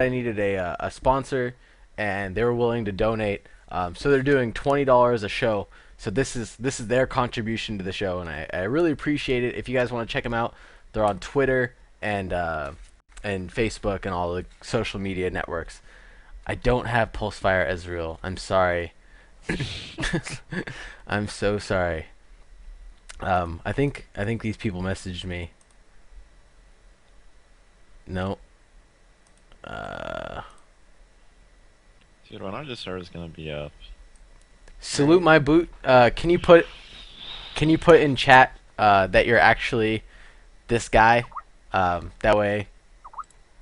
I needed a sponsor, and they were willing to donate. So they're doing $20 a show. So this is their contribution to the show, and I really appreciate it. If you guys want to check them out, they're on Twitter and Facebook and all the social media networks. I don't have Pulsefire Ezreal. I'm sorry. I'm so sorry. I think these people messaged me. No. Uh, Dude, when our just server's gonna be up? Salute my boot. Can you put in chat that you're actually this guy? That way.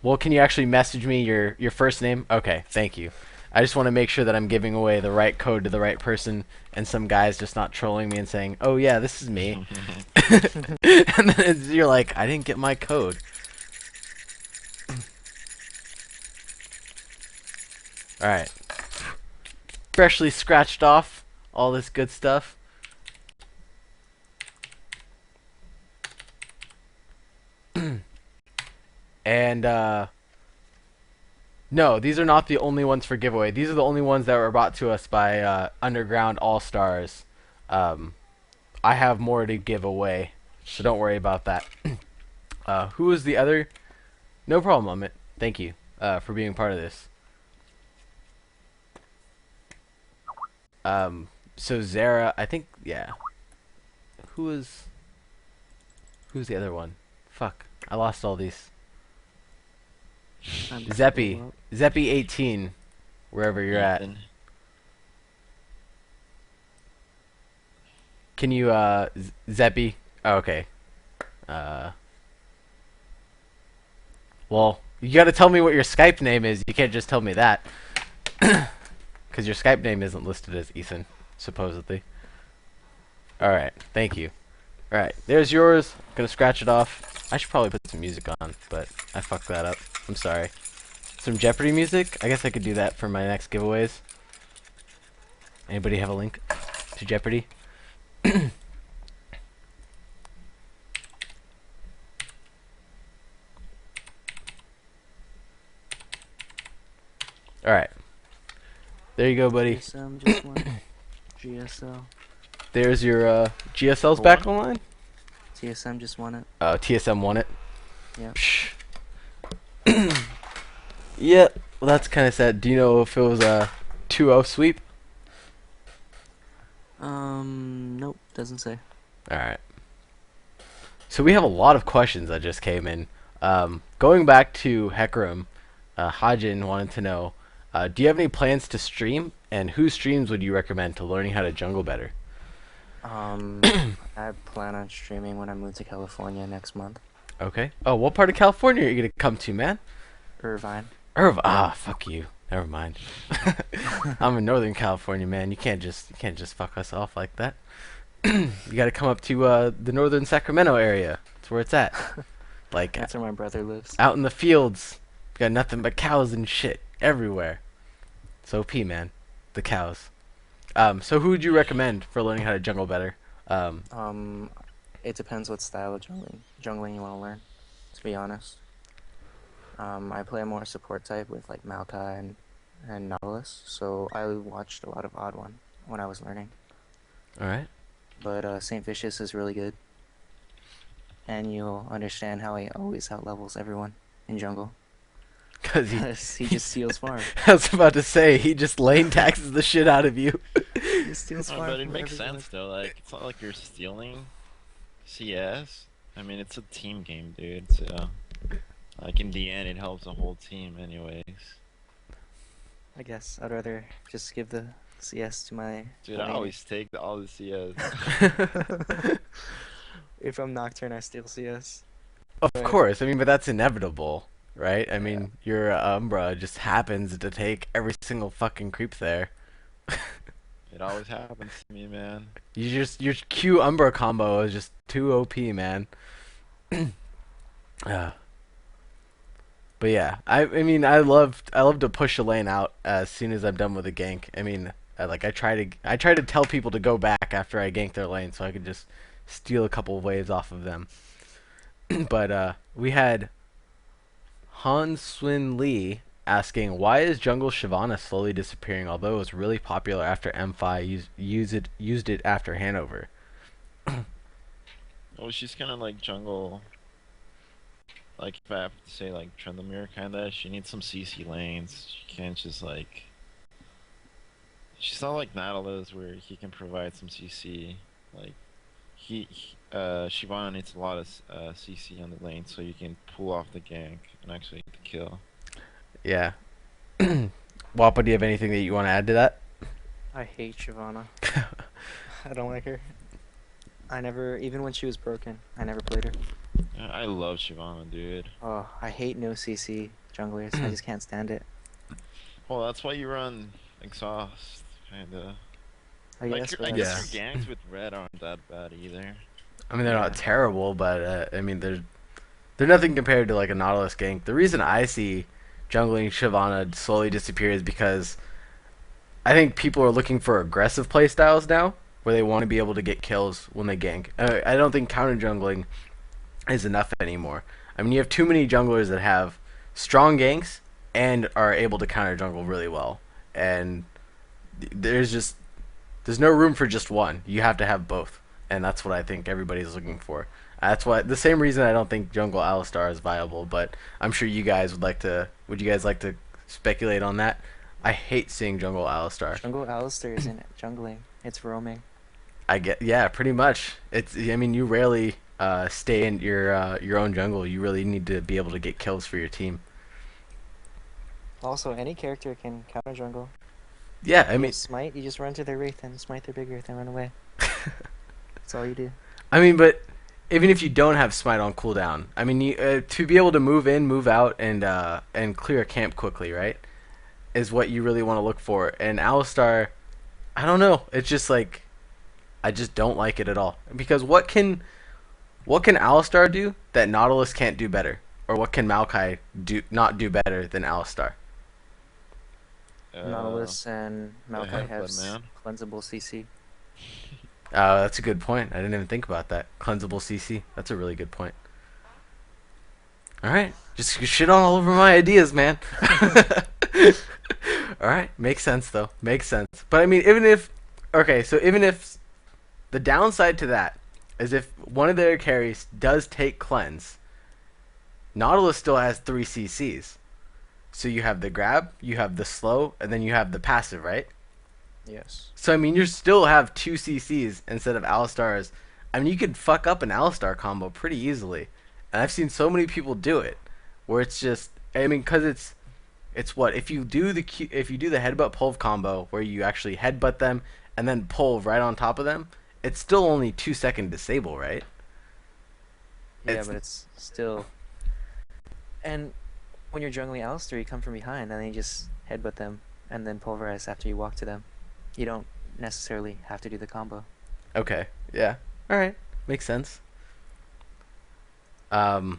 Well, can you actually message me your first name? Okay, thank you. I just want to make sure that I'm giving away the right code to the right person, and some guy's just not trolling me and saying, "Oh yeah, this is me," and then you're like, "I didn't get my code." All right, freshly scratched off all this good stuff. And no, these are not the only ones for giveaway. These are the only ones that were brought to us by Underground All Stars. Um, I have more to give away, so don't worry about that. Who was the other? No problem, Amit. Thank you for being part of this. So Zara, I think, yeah. Who was? Who's the other one? Fuck, I lost all these. I'm Zeppy, Zeppy18, wherever you're at. Ethan. Can you, Zeppy? Oh, okay. Uh, well, you gotta tell me what your Skype name is. You can't just tell me that. Because your Skype name isn't listed as Ethan, supposedly. Alright, thank you. Alright, there's yours. Gonna scratch it off. I should probably put some music on, but I fucked that up. I'm sorry. Some Jeopardy music? I guess I could do that for my next giveaways. Anybody have a link to Jeopardy? Alright. There you go, buddy. GSM just won. GSL. There's your GSL's For back what? online. TSM just won it. Oh, TSM won it. Yeah. Psh. Yeah, well that's kind of sad. Do you know if it was a 2-0 sweep? Nope, doesn't say. All right. So we have a lot of questions that just came in. Going back to Hecarim, Hajin wanted to know, do you have any plans to stream, and whose streams would you recommend to learning how to jungle better? I plan on streaming when I move to California next month. Okay. Oh, what part of California are you gonna come to, man? Irvine. Fuck you. Never mind. I'm in Northern California, man. You can't just fuck us off like that. You gotta come up to the Northern Sacramento area. That's where it's at. Like That's where my brother lives. out in the fields. Got nothing but cows and shit everywhere. So P man, the cows. So who would you recommend for learning how to jungle better? Um, it depends what style of jungling you want to learn, to be honest. I play a more support type with like Maokai and Nautilus, so I watched a lot of Odd One when I was learning. All right. But Saint Vicious is really good, and you'll understand how he always outlevels everyone in jungle. Cause he, 'Cause he just steals farm. I was about to say he just lane taxes the shit out of you. He steals No, farm but it from makes everyone. sense though. Like, it's not like you're stealing CS. I mean, it's a team game, dude. So, like in the end, it helps the whole team, anyways. I guess I'd rather just give the CS to my Dude, I laner. always take all the CS. If I'm Nocturne, I steal CS. Of But course. I mean, but that's inevitable, right? I mean, your Umbra just happens to take every single fucking creep there. It always happens to me, man. Your Q Umbra combo is just too OP, man. uh, but yeah, I mean I love to push a lane out as soon as I'm done with a gank. I mean, I try to tell people to go back after I gank their lane so I could just steal a couple of waves off of them. But we had Han Swin Lee asking, why is Jungle Shyvana slowly disappearing, although it was really popular after M5 used it after Hanover? Oh, she's kind of like jungle. Like if I have to say like Trendlemere kinda, she needs some CC lanes. She can't just like. She's not like Nautilus where he can provide some CC. Like Shyvana needs a lot of CC on the lane so you can pull off the gank and actually get the kill. Yeah. Wappa, do you have anything that you want to add to that? I hate Shyvana. I don't like her. I never, even when she was broken, I never played her. Yeah, I love Shyvana, dude. Oh, I hate no CC junglers. I just can't stand it. Well, that's why you run exhaust, kinda. I guess, but I Yeah. guess your ganks with red aren't that bad either. I mean, they're Yeah. not terrible, but I mean, they're nothing compared to like a Nautilus gank. The reason I see jungling Shyvana slowly disappear is because I think people are looking for aggressive playstyles now, where they want to be able to get kills when they gank. I don't think counter jungling is enough anymore. I mean, you have too many junglers that have strong ganks and are able to counter jungle really well, and there's no room for just one. You have to have both, and that's what I think everybody's looking for. That's why the same reason I don't think jungle Alistar is viable, but I'm sure you guys would like to. Would you guys like to speculate on that? I hate seeing jungle Alistar. Jungle Alistar isn't jungling. It's roaming. I get, yeah, pretty much. I mean, you rarely stay in your own jungle. You really need to be able to get kills for your team. Also, any character can counter jungle. Yeah, I You mean, smite, you just run to their wraith and smite their big wraith and run away. That's all you do. I mean, but even if you don't have smite on cooldown, I mean, to be able to move in, move out, and clear a camp quickly, right, is what you really want to look for. And Alistar, I don't know. It's just like I just don't like it at all. Because what can Alistar do that Nautilus can't do better, or what can Maokai not do better than Alistar? Nautilus and Maokai headbutt, have man. cleansable CC. That's a good point. I didn't even think about that. Cleansable CC. That's a really good point. All right, just shit on all over my ideas, man. All right, makes sense though. Makes sense. But I mean, even if the downside to that is if one of their carries does take cleanse, Nautilus still has 3 CCs. So you have the grab, you have the slow, and then you have the passive, right? Yes. So I mean, you still have 2 CCs instead of Alistar's. I mean, you could fuck up an Alistar combo pretty easily, and I've seen so many people do it, where it's just, I mean, because it's what if you do the headbutt pull combo where you actually headbutt them and then pull right on top of them, it's still only 2-second disable, right? Yeah, but it's still. And when you're jungling Alistar, you come from behind and then you just headbutt them and then pulverize after you walk to them. You don't necessarily have to do the combo. Okay, yeah, all right, makes sense. I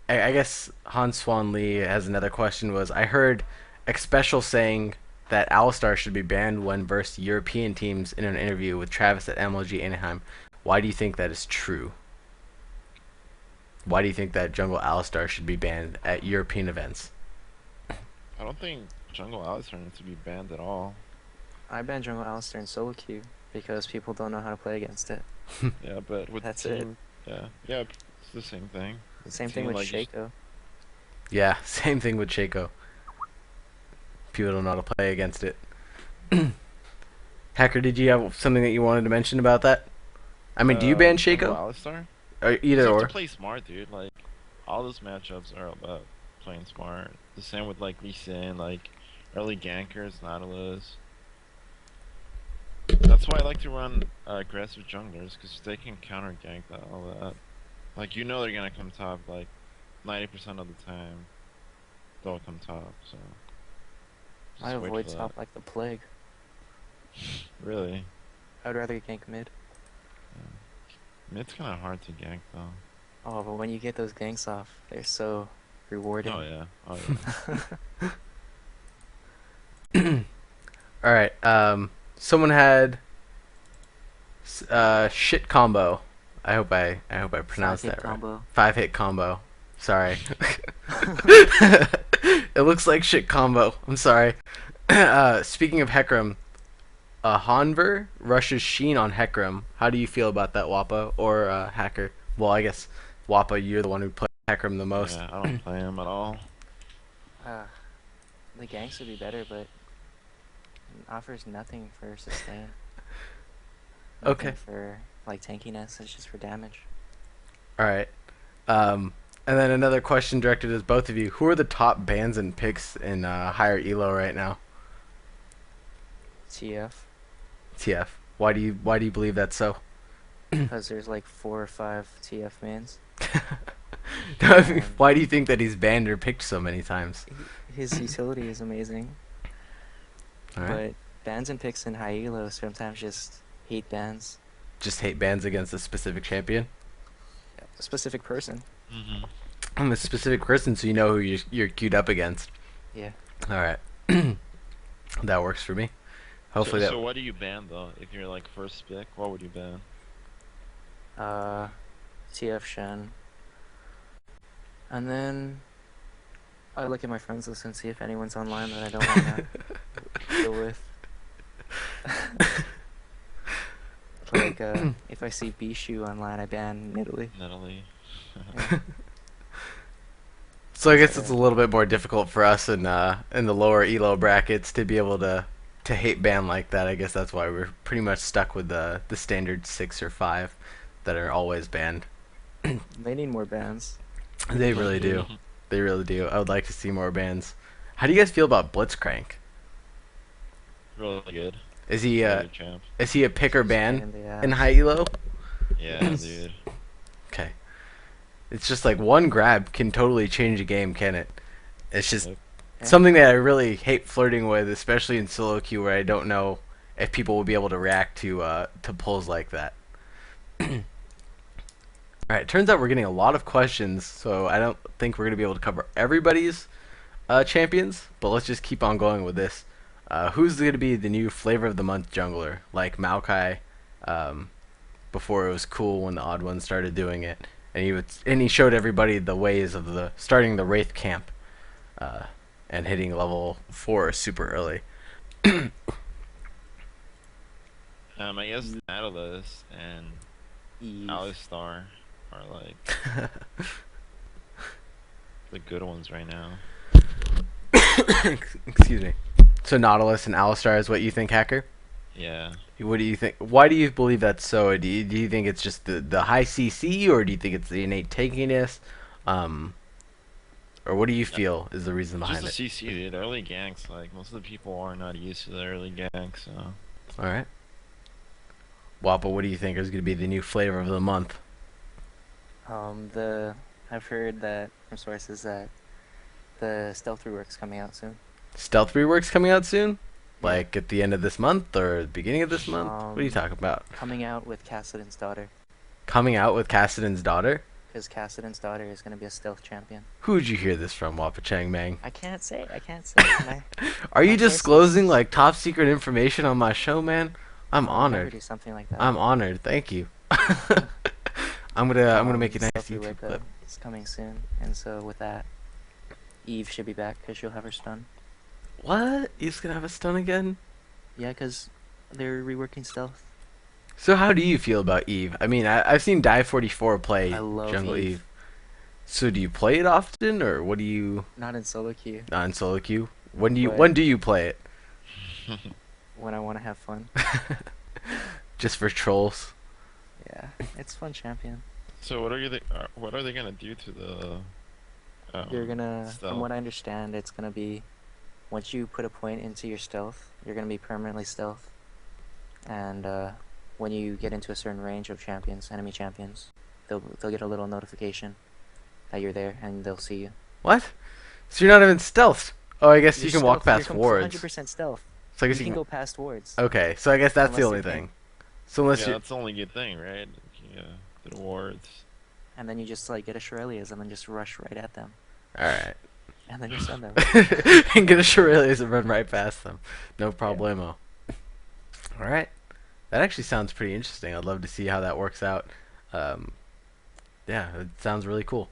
guess Han Swan Lee has another question. Was I heard Xpecial saying that Alistar should be banned when versus European teams in an interview with Travis at MLG Anaheim. Why do you think that is true? Why do you think that Jungle Alistar should be banned at European events? I don't think jungle Alistar needs to be banned at all. I ban jungle Alistar in solo queue because people don't know how to play against it. Yeah, but with That's the it. team, yeah, it's the same thing. The same Team thing with like just- Shaco. Yeah, same thing with Shaco. People don't know how to play against it. Hacker, did you have something that you wanted to mention about that? I mean, do you ban Jungle Shaco? Alistar? Or You either have or. to play smart, dude. Like, all those matchups are about playing smart. The same with like Lee Sin, like early gankers, Nautilus. That's why I like to run aggressive junglers because they can counter gank all that. Like you know they're gonna come top like 90% of the time. They'll come top. So. I just wait avoid for that. top like the plague. Really? I'd rather gank mid. Mid's kind of hard to gank though. Oh, but when you get those ganks off, they're so rewarding. Oh yeah. Oh yeah. All right. Someone had shit combo. I hope I pronounced Five-hit that right. combo. 5-hit combo. Sorry. It looks like shit combo. I'm sorry. Speaking of Hecarim, Hanver rushes Sheen on Hecarim. How do you feel about that, Wappa? Or Hacker? Well, I guess Wappa, you're the one who plays Hecarim the most. Yeah, I don't play him at all. Uh, the ganks would be better, but it offers nothing for sustain. Nothing Okay. for like tankiness. It's just for damage. All right. And then another question directed at both of you. Who are the top bans and picks in higher elo right now? TF, TF. Why do you believe that's so? because there's like 4 or 5 TF mains. Why do you think that he's banned or picked so many times? His utility is amazing, All right. but bans and picks in high elo sometimes just hate bans. Just hate bans against a specific champion. A specific person. Mm-hmm. I'm a specific person, so you know who you're queued up against. Yeah. All right. That works for me. Hopefully So what do you ban though? If you're like first pick, what would you ban? TF Shen. And then I look at my friends list and see if anyone's online that I don't want to deal with. Like, if I see Bishu online, I ban Italy. Natalie. So I guess it's a little bit more difficult for us in the lower elo brackets to be able to hate ban like that. I guess that's why we're pretty much stuck with the standard 6 or 5 that are always banned. They need more bans. They really do. They really do. I would like to see more bans. How do you guys feel about Blitzcrank? Really good. Is he Really good champ. is he a pick or ban And the, in high elo? Yeah, dude. Okay. It's just like one grab can totally change a game, can it? It's just Yep. something that I really hate flirting with, especially in solo queue where I don't know if people will be able to react to pulls like that. Alright, turns out we're getting a lot of questions, so I don't think we're going to be able to cover everybody's champions, but let's just keep on going with this. Who's going to be the new flavor of the month jungler? Like Maokai, before it was cool when the odd ones started doing it, and he showed everybody the ways of starting the Wraith camp, and hitting level 4 super early. I guess Nautilus and Eve. Alistar are like the good ones right now. Excuse me. So Nautilus and Alistar is what you think, Hacker? Yeah. What do you think? Why do you believe that's so? Do you think it's just the high CC, or do you think it's the innate tankiness? Or what do you feel is the reason behind Just it? the CC, dude. Early ganks, like most of the people are not used to the early ganks, so. All right. Wappa, what do you think is going to be the new flavor of the month? I've heard that from sources that the stealth rework's coming out soon. Stealth rework's coming out soon? Like at the end of this month or the beginning of this month? What are you talking about? Coming out with Cassidon's daughter, Coming out with Cassidon's daughter? because Cassidon's daughter is going to be a stealth champion. Who'd you hear this from, Wappa Chang Mang? I can't say. Are you my sources- disclosing like top secret information on my show, man? I'm I'll never honored. do something like that. I'm honored. Thank you. I'm gonna make a nice Stealth YouTube rework, clip. It's coming soon, and so with that, Eve should be back because she'll have her stun. What? Eve's gonna have a stun again? Yeah, because they're reworking stealth. So how do you feel about Eve? I mean, I've seen Die44 play I love Jungle Eve. Eve. So do you play it often, or what do you? Not in solo queue. Not in solo queue. When But- do you play it? When I want to have fun. Just for trolls? Yeah, it's fun champion. So what are they gonna do to the? You're gonna, stealth? from what I understand, it's gonna be, once you put a point into your stealth, you're gonna be permanently stealth. And when you get into a certain range of champions, enemy champions, they'll get a little notification that you're there, and they'll see you. What? So you're not even stealthed? Oh, I guess you You're can walk stealth- past wards. 100% stealth. So I You guess can go past wards. Okay, so I guess that's the Unless only you thing. can. So unless Yeah, you that's the only good thing, right? Yeah, the rewards. And then you just like get a Shurelias and then just rush right at them. Alright. And then you stun them. And get a Shurelius and run right past them. No problemo. Alright. That actually sounds pretty interesting. I'd love to see how that works out. Yeah, it sounds really cool.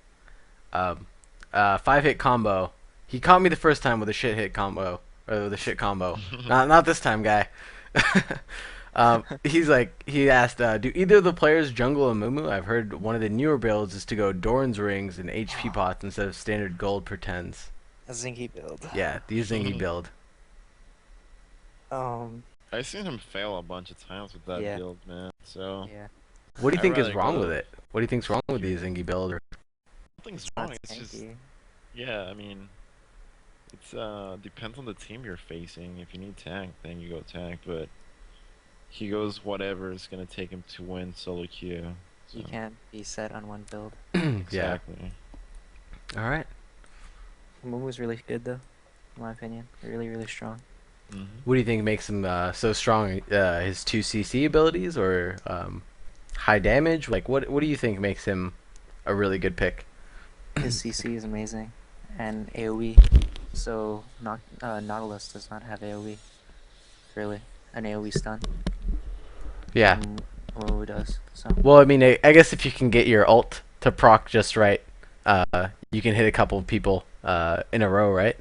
5-hit combo. He caught me the first time with a shit hit combo, or with a shit combo. Not this time, guy. He asked, do either of the players jungle a Mumu? I've heard one of the newer builds is to go Doran's rings and HP pots instead of standard gold pretends. A Zinky build. Yeah, the Zingy build. Um, I've seen him fail a bunch of times with that Yeah. build, man. So yeah. What do you I'd think is rather wrong go- with it? What do you think's wrong with the Zingy build? Or nothing's It's wrong. not It's just tanky. yeah. I mean, it's depends on the team you're facing. If you need tank, then you go tank. But he goes whatever is gonna take him to win solo queue. You So, can't be set on one build. yeah. exactly. All right. Mumu's really good though, in my opinion. Really, really strong. Hmm. What do you think makes him so strong? His 2 CC abilities or high damage? Like, what do you think makes him a really good pick? His CC is amazing, and AOE. So Nautilus does not have AOE. Really, an AOE stun. Yeah. Mumu does. So Well, I mean, I guess if you can get your ult to proc just right, you can hit a couple of people in a row, right?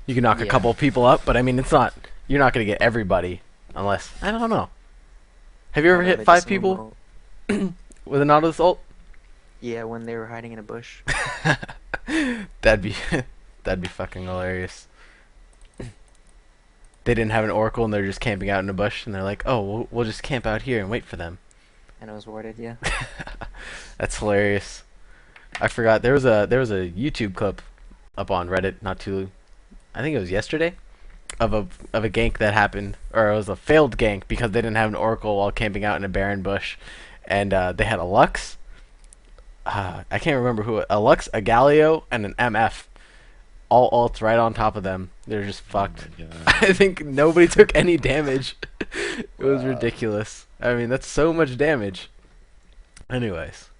You can knock a Yeah. couple of people up, but I mean, you're not gonna get everybody unless I don't know. Have you ever although hit they 5 just people Mumu- with a Nautilus ult? Yeah, when they were hiding in a bush. that'd be that'd be fucking hilarious. They didn't have an oracle and they're just camping out in a bush and they're like, "Oh, we'll just camp out here and wait for them." And it was warded, yeah. That's hilarious. I forgot there was a YouTube clip up on Reddit not too, I think it was yesterday, of a gank that happened, or it was a failed gank because they didn't have an oracle while camping out in a barren bush, and they had a Lux. I can't remember a Lux, a Galio, and an MF. All ults right on top of them. They're just fucked. Oh my God. I think nobody took any damage. It was Wow. ridiculous. I mean, that's so much damage. Anyways,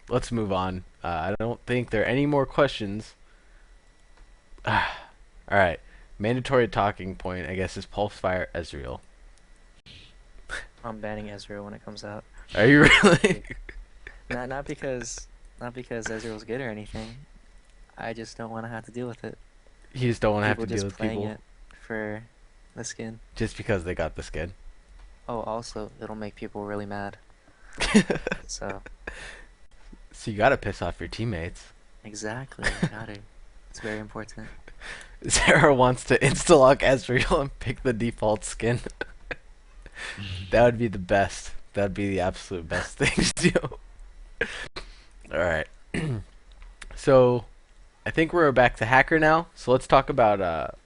let's move on. I don't think there are any more questions. All right. Mandatory talking point, I guess, is Pulsefire Ezreal. I'm banning Ezreal when it comes out. Are you really? Not because Ezreal's good or anything. I just don't want to have to deal with it. You just don't want to have People to deal just with playing people it for the skin. just because they got the skin. Oh, also, it'll make people really mad. So, So you gotta piss off your teammates. exactly, got it. It's very important. Sarah wants to insta-lock Ezreal and pick the default skin. That would be the best. That'd be the absolute best thing to do. Alright. So I think we're back to Hacker now. So let's talk about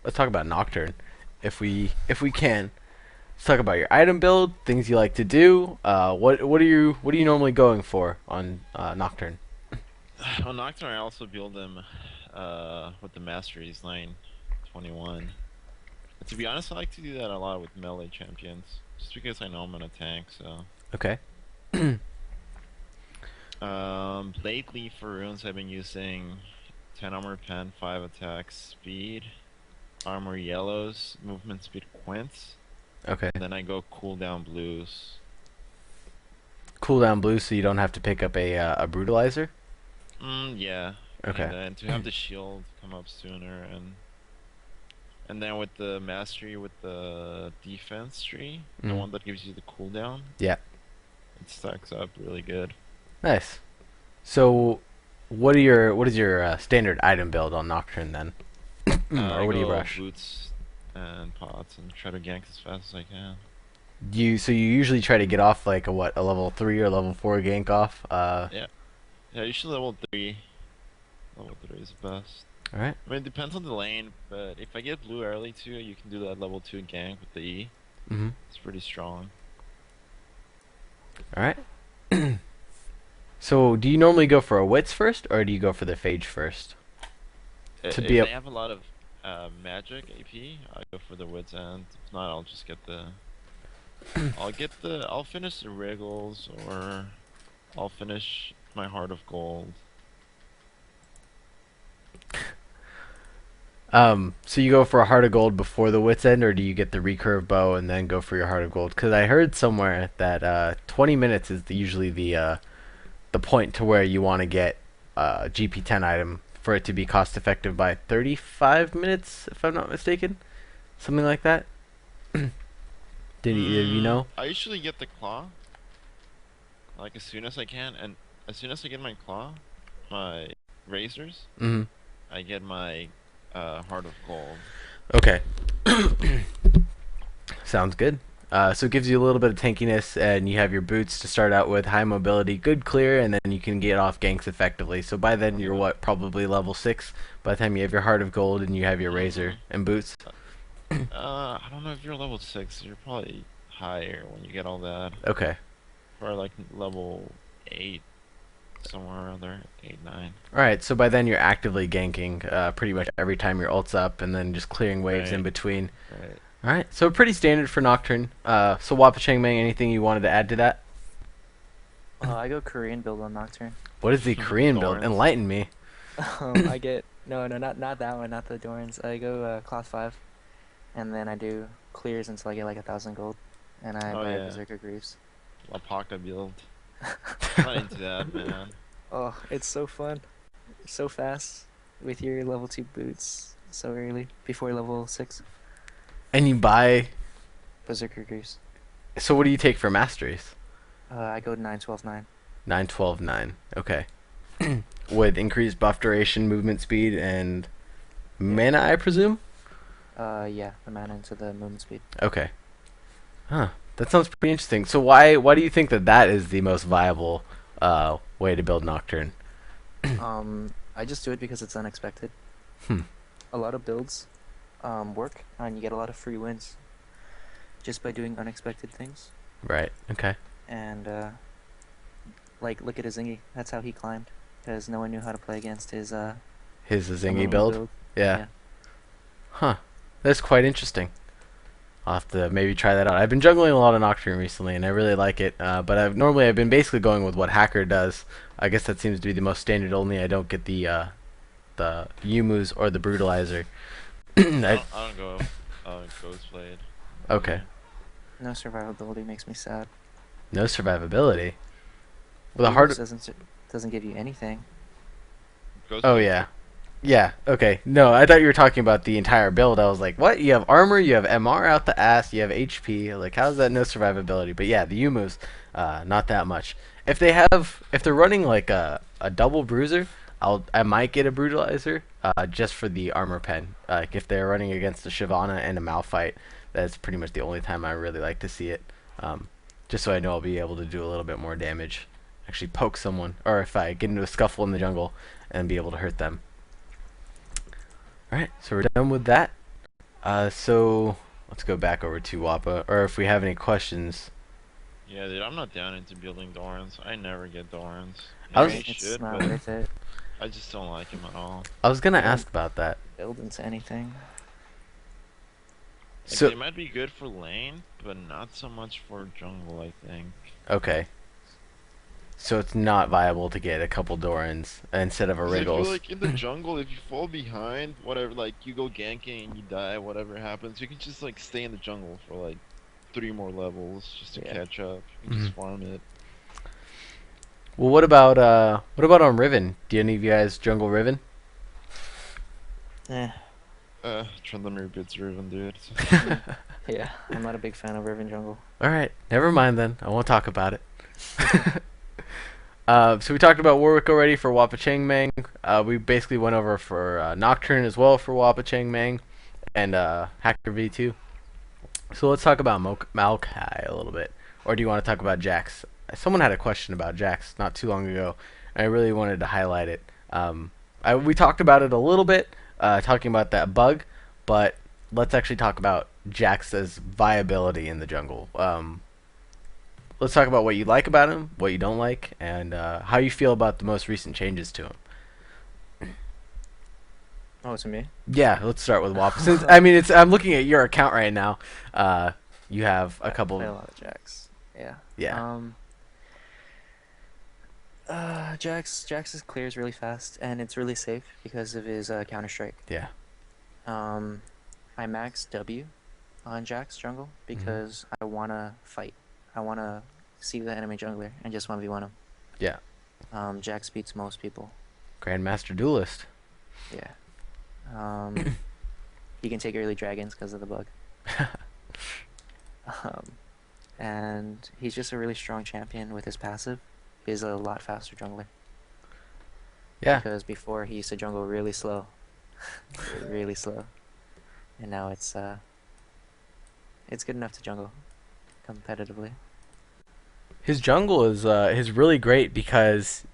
Nocturne. If we can. Let's talk about your item build, things you like to do. What are you normally going for on Nocturne? On Nocturne, I also build them with the Masteries 921. But to be honest, I like to do that a lot with melee champions, just because I know I'm gonna tank. So Okay. lately for runes, I've been using 10 armor pen, 5 attack speed, armor yellows, movement speed quints, Okay. and then I go cooldown blues. Cooldown blue, so you don't have to pick up a brutalizer. Yeah. Okay. And then to have the shield come up sooner, and then with the mastery with the defense tree, the Mhm. one that gives you the cooldown, Yeah. it stacks up really good. Nice. So, what is your standard item build on Nocturne then? I Or what do you go rush? boots and pots and try to gank as fast as I can. So you usually try to get off like a level 3 or level 4 gank off. Yeah, usually level 3. Level 3 is the best. All right. I mean, it depends on the lane, but if I get blue early too, you can do that level 2 gank with the E. Mhm. It's pretty strong. All right. So, do you normally go for a wits first, or do you go for the phage first? To If be they a- have a lot of magic AP, I go for the wits end. If not, I'll just get the. I'll finish the wriggles, or I'll finish my heart of gold. So you go for a heart of gold before the wits end, or do you get the recurve bow and then go for your heart of gold? Because I heard somewhere that 20 minutes is usually the point to where you want to get GP10 item for it to be cost effective by 35 minutes, if I'm not mistaken, something like that. Did either of you know? I usually get the claw like as soon as I can, and as soon as I get my claw, my razors, Mm-hmm. I get my heart of gold. Okay. Sounds good. So it gives you a little bit of tankiness, and you have your boots to start out with, high mobility, good clear, and then you can get off ganks effectively. So by then you're what, probably level 6 by the time you have your heart of gold and you have your razor and boots. I don't know if you're level 6. You're probably higher when you get all that. Okay. Or like level 8, somewhere around there, 8, 9. Alright, so by then you're actively ganking pretty much every time your ult's up, and then just clearing waves in Right. between. Right. Alright, so pretty standard for Nocturne. So Wapa Changmeng, anything you wanted to add to that? I go Korean build on Nocturne. What is the Korean build? Thorns. Enlighten me. I get not that one, not the Dorans. I go cloth 5, and then I do clears until I get like 1,000 gold, and I Oh, buy yeah. Berserker Greaves. Alpaca build. I'm not into that, man. Oh, it's so fun, so fast with your level 2 boots so early before level 6. And you buy. Berserker Greaves. So what do you take for masteries? I go 9, 12, 9. 9, 12, 9. Okay. With increased buff duration, movement speed, and mana, I presume? Yeah, the mana into the movement speed. Okay. Huh. That sounds pretty interesting. So why do you think that is the most viable way to build Nocturne? I just do it because it's unexpected. Hmm. A lot of builds work, and you get a lot of free wins just by doing unexpected things. Right. Okay. And like, look at Azingi. That's how he climbed, because no one knew how to play against his His Zingy normal build? Yeah. Yeah. Huh. That's quite interesting. I'll have to maybe try that out. I've been juggling a lot of Nocturne recently, and I really like it. But I've been basically going with what Hacker does. I guess that seems to be the most standard. Only I don't get the Yumus or the Brutalizer. I don't go Ghostblade. Okay. No survivability makes me sad. No survivability. Well, the Heroes hard. doesn't give you anything. Ghostblade. Oh yeah. Yeah. Okay. No, I thought you were talking about the entire build. I was like, what? You have armor, you have MR out the ass, you have HP. Like, how's that no survivability? But yeah, the Yumus, not that much. If they're running like a double bruiser, I might get a brutalizer, just for the armor pen. Like if they're running against a Shyvana and a Malphite, that's pretty much the only time I really like to see it. Just so I know I'll be able to do a little bit more damage, actually poke someone, or if I get into a scuffle in the jungle and be able to hurt them. Alright, so we're done with that. So let's go back over to Wappa, or if we have any questions. Yeah, dude, I'm not down into building Dorans. I never get Dorans. I was- Maybe I It's should, not but worth it. I just don't like him at all. I was gonna Yeah. ask about that. Build into anything. Like, So they might be good for lane, but not so much for jungle, I think. okay. So it's not viable to get a couple Dorans instead of a 'Cause I feel Wriggles. like in the jungle, if you fall behind, whatever, like you go ganking and you die, whatever happens, you can just like stay in the jungle for like 3 more levels just to Yeah. catch up. You can just farm it. Well, what about on Riven? Do any of you guys jungle Riven? Eh. Trendlemere bits driven, dude. Yeah, I'm not a big fan of Riven jungle. All right, never mind then. I won't talk about it. So we talked about Warwick already for Wapa Changmeng. We basically went over for Nocturne as well for Wapa Changmeng, and Hacker V2. So let's talk about Maokai a little bit. Or do you want to talk about Jax? Someone had a question about Jax not too long ago, and I really wanted to highlight it. We talked about it a little bit, talking about that bug, but let's actually talk about Jax's viability in the jungle. Let's talk about what you like about him, what you don't like, and how you feel about the most recent changes to him. Oh, to me? Yeah, let's start with WAP. Since I mean, I'm looking at your account right now. You have a I couple. play a lot of Jax. Yeah. Yeah. Jax's clears really fast, and it's really safe because of his counter strike. Yeah. I max W on Jax jungle because I wanna fight. I wanna see the enemy jungler and just 1v1 him. Yeah. Jax beats most people. Grandmaster Duelist. Yeah. He can take early dragons because of the bug. Um, and he's just a really strong champion with his passive. He's a lot faster jungler. Yeah. Because before he used to jungle really slow. Really slow. And now it's good enough to jungle competitively. His jungle is really great because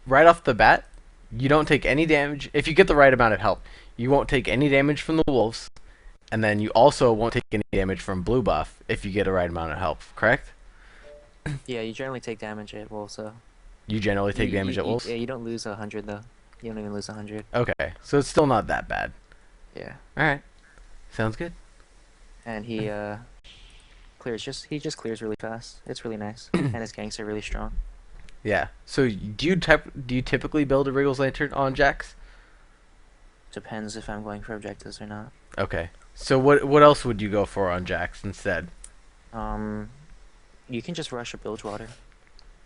right off the bat, you don't take any damage if you get the right amount of help. You won't take any damage from the wolves, and then you also won't take any damage from blue buff if you get a right amount of help. Correct? Yeah, you generally take damage at wolves, so You generally take damage at wolves. yeah, you don't lose 100 though. You don't even lose 100. Okay, so it's still not that bad. Yeah. All right, sounds good. And he just clears really fast. It's really nice. And his ganks are really strong. Yeah. So do you typically build a Wriggles Lantern on Jax? Depends if I'm going for objectives or not. Okay. So what else would you go for on Jax instead? Um, you can just rush a bilge water.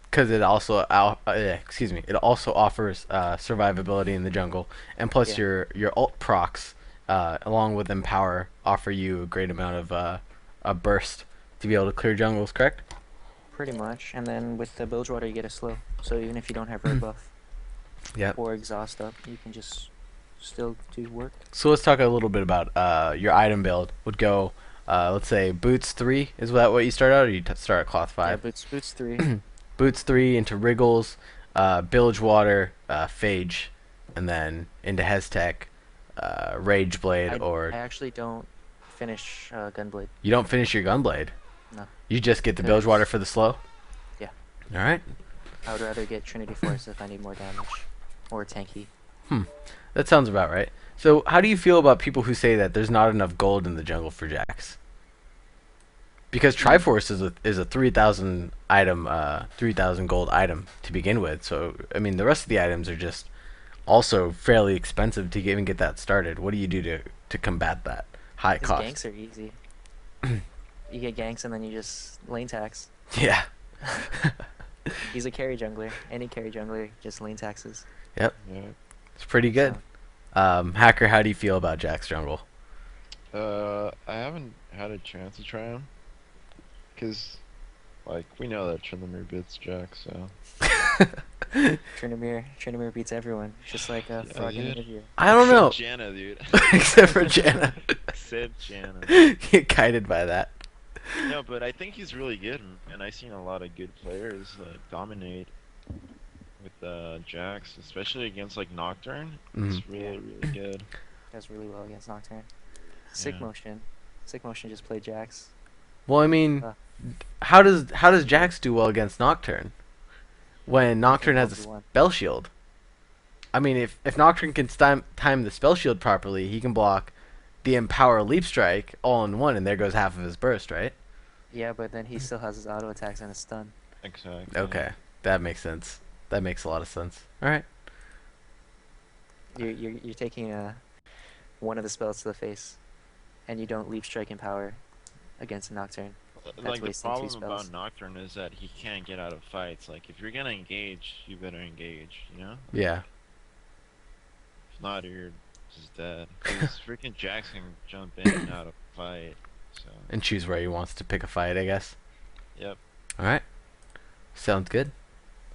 Because it also it also offers survivability in the jungle, and plus Yeah. your ult procs along with empower offer you a great amount of a burst to be able to clear jungles. Correct? Pretty much. And then with the bilge water, you get a slow. So even if you don't have bird buff Yep. or exhaust up, you can just still do work. So let's talk a little bit about your item build. Would go let's say boots 3 is that what you start out, or you start at cloth Yeah, 5? boots 3. Boots 3 into Wriggles, Bilge Water, Phage, and then into Heztech, Rage Blade, I or actually don't finish Gunblade. you don't finish your Gunblade. No. You just get the Bilge Water for the slow? Yeah. Alright. I would rather get Trinity Force if I need more damage. Or tanky. That sounds about right. So how do you feel about people who say that there's not enough gold in the jungle for Jax? Because Triforce is a 3,000 item 3,000 gold item to begin with. So I mean the rest of the items are just also fairly expensive to even get that started. What do you do to combat that high His cost? ganks are easy. You get ganks and then you just lane tax. Yeah. He's a carry jungler. Any carry jungler just lane taxes. Yep. Yeah. It's pretty good. Hacker, how do you feel about Jack's jungle? I haven't had a chance to try him, cause like we know that Tryndamere beats Jack, so Tryndamere beats everyone. Just like a Yeah, frog in an dude. interview. I don't know. Except Janna, dude. Except for Janna. Except Janna. Get guided by that. No, but I think he's really good, and I've seen a lot of good players dominate with Jax, especially against like Nocturne. It's really, really good. Does really well against Nocturne. Sick Yeah. motion. Sick motion just played Jax. Well, I mean, Uh. how does Jax do well against Nocturne when Nocturne has a 1v1. spell shield? I mean, if Nocturne can time the spell shield properly, he can block the Empower Leap Strike all in one, and there goes half of his burst, right? Yeah, but then he still has his auto attacks and his stun. Exactly. Okay, that makes sense. That makes a lot of sense. All right. You're taking one of the spells to the face, and you don't leap strike in power against a Nocturne. Like the wasting 2 problem spells. about Nocturne is that he can't get out of fights. Like if you're gonna engage, you better engage. You know. Yeah. If not, you're just dead. Because freaking Jackson can jump in and out of a fight. So. And choose where he wants to pick a fight, I guess. Yep. All right. Sounds good.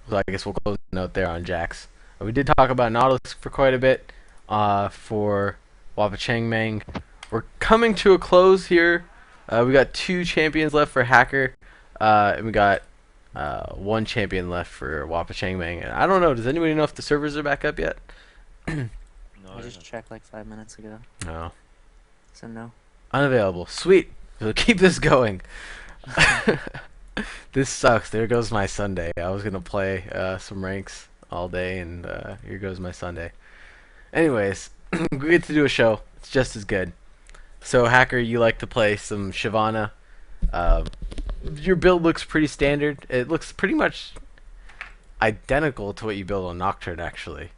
So I guess we'll close the note there on Jax. We did talk about Nautilus for quite a bit. For Wapa Changmeng, we're coming to a close here. We got 2 champions left for Hacker, and we got 1 champion left for Wapa Changmeng. And I don't know. Does anybody know if the servers are back up yet? No, I just checked like 5 minutes ago. No. So no. Unavailable. Sweet. We'll keep this going. This sucks. There goes my Sunday. I was gonna play some ranks all day, and here goes my Sunday. Anyways, we get to do a show. It's just as good. So, Hacker, you like to play some Shyvana. Your build looks pretty standard. It looks pretty much identical to what you build on Nocturne, actually.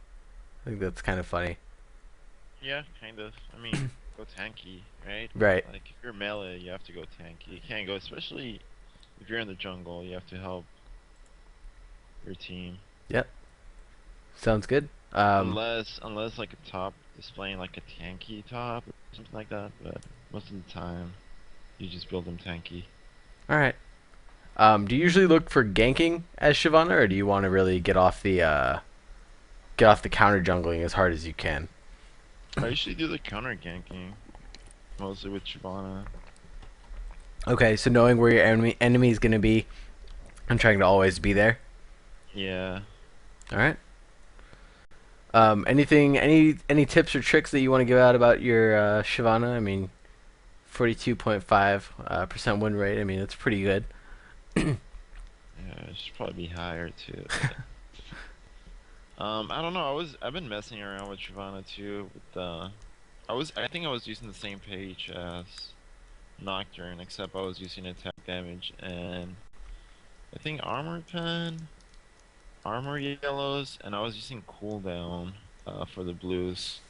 I think that's kind of funny. Yeah, kind of. I mean, go tanky, right? Right. Like if you're melee, you have to go tanky. You can't go, especially if you're in the jungle. You have to help your team. Yep. Sounds good. Unless like a top displaying like a tanky top or something like that, but most of the time you just build them tanky. All right. Do you usually look for ganking as Shyvana, or do you want to really get off the counter jungling as hard as you can? I usually do the counter ganking, mostly with Shyvana. Okay, so knowing where your enemy is gonna be and trying to always be there. Yeah. All right. Any tips or tricks that you want to give out about your Shyvana? I mean, 42.5% win rate. I mean, that's pretty good. Yeah, it should probably be higher too. I don't know. I've been messing around with Shyvana too. I think I was using the same page as Nocturne, except I was using attack damage and I think armor yellows, and I was using cooldown for the blues.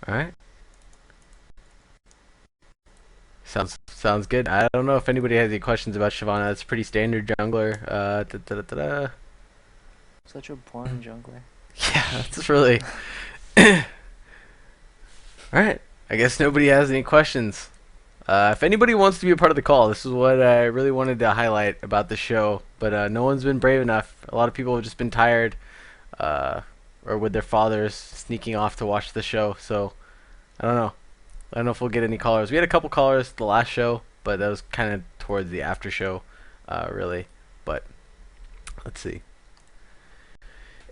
All right. Sounds good. I don't know if anybody has any questions about Shyvana. It's pretty standard jungler. Such a boring jungler. Yeah, that's really. All right. I guess nobody has any questions. If anybody wants to be a part of the call, this is what I really wanted to highlight about the show. But no one's been brave enough. A lot of people have just been tired, uh, or with their fathers sneaking off to watch the show. So I don't know. I don't know if we'll get any callers. We had a couple callers the last show, but that was kind of towards the after show, really. But let's see.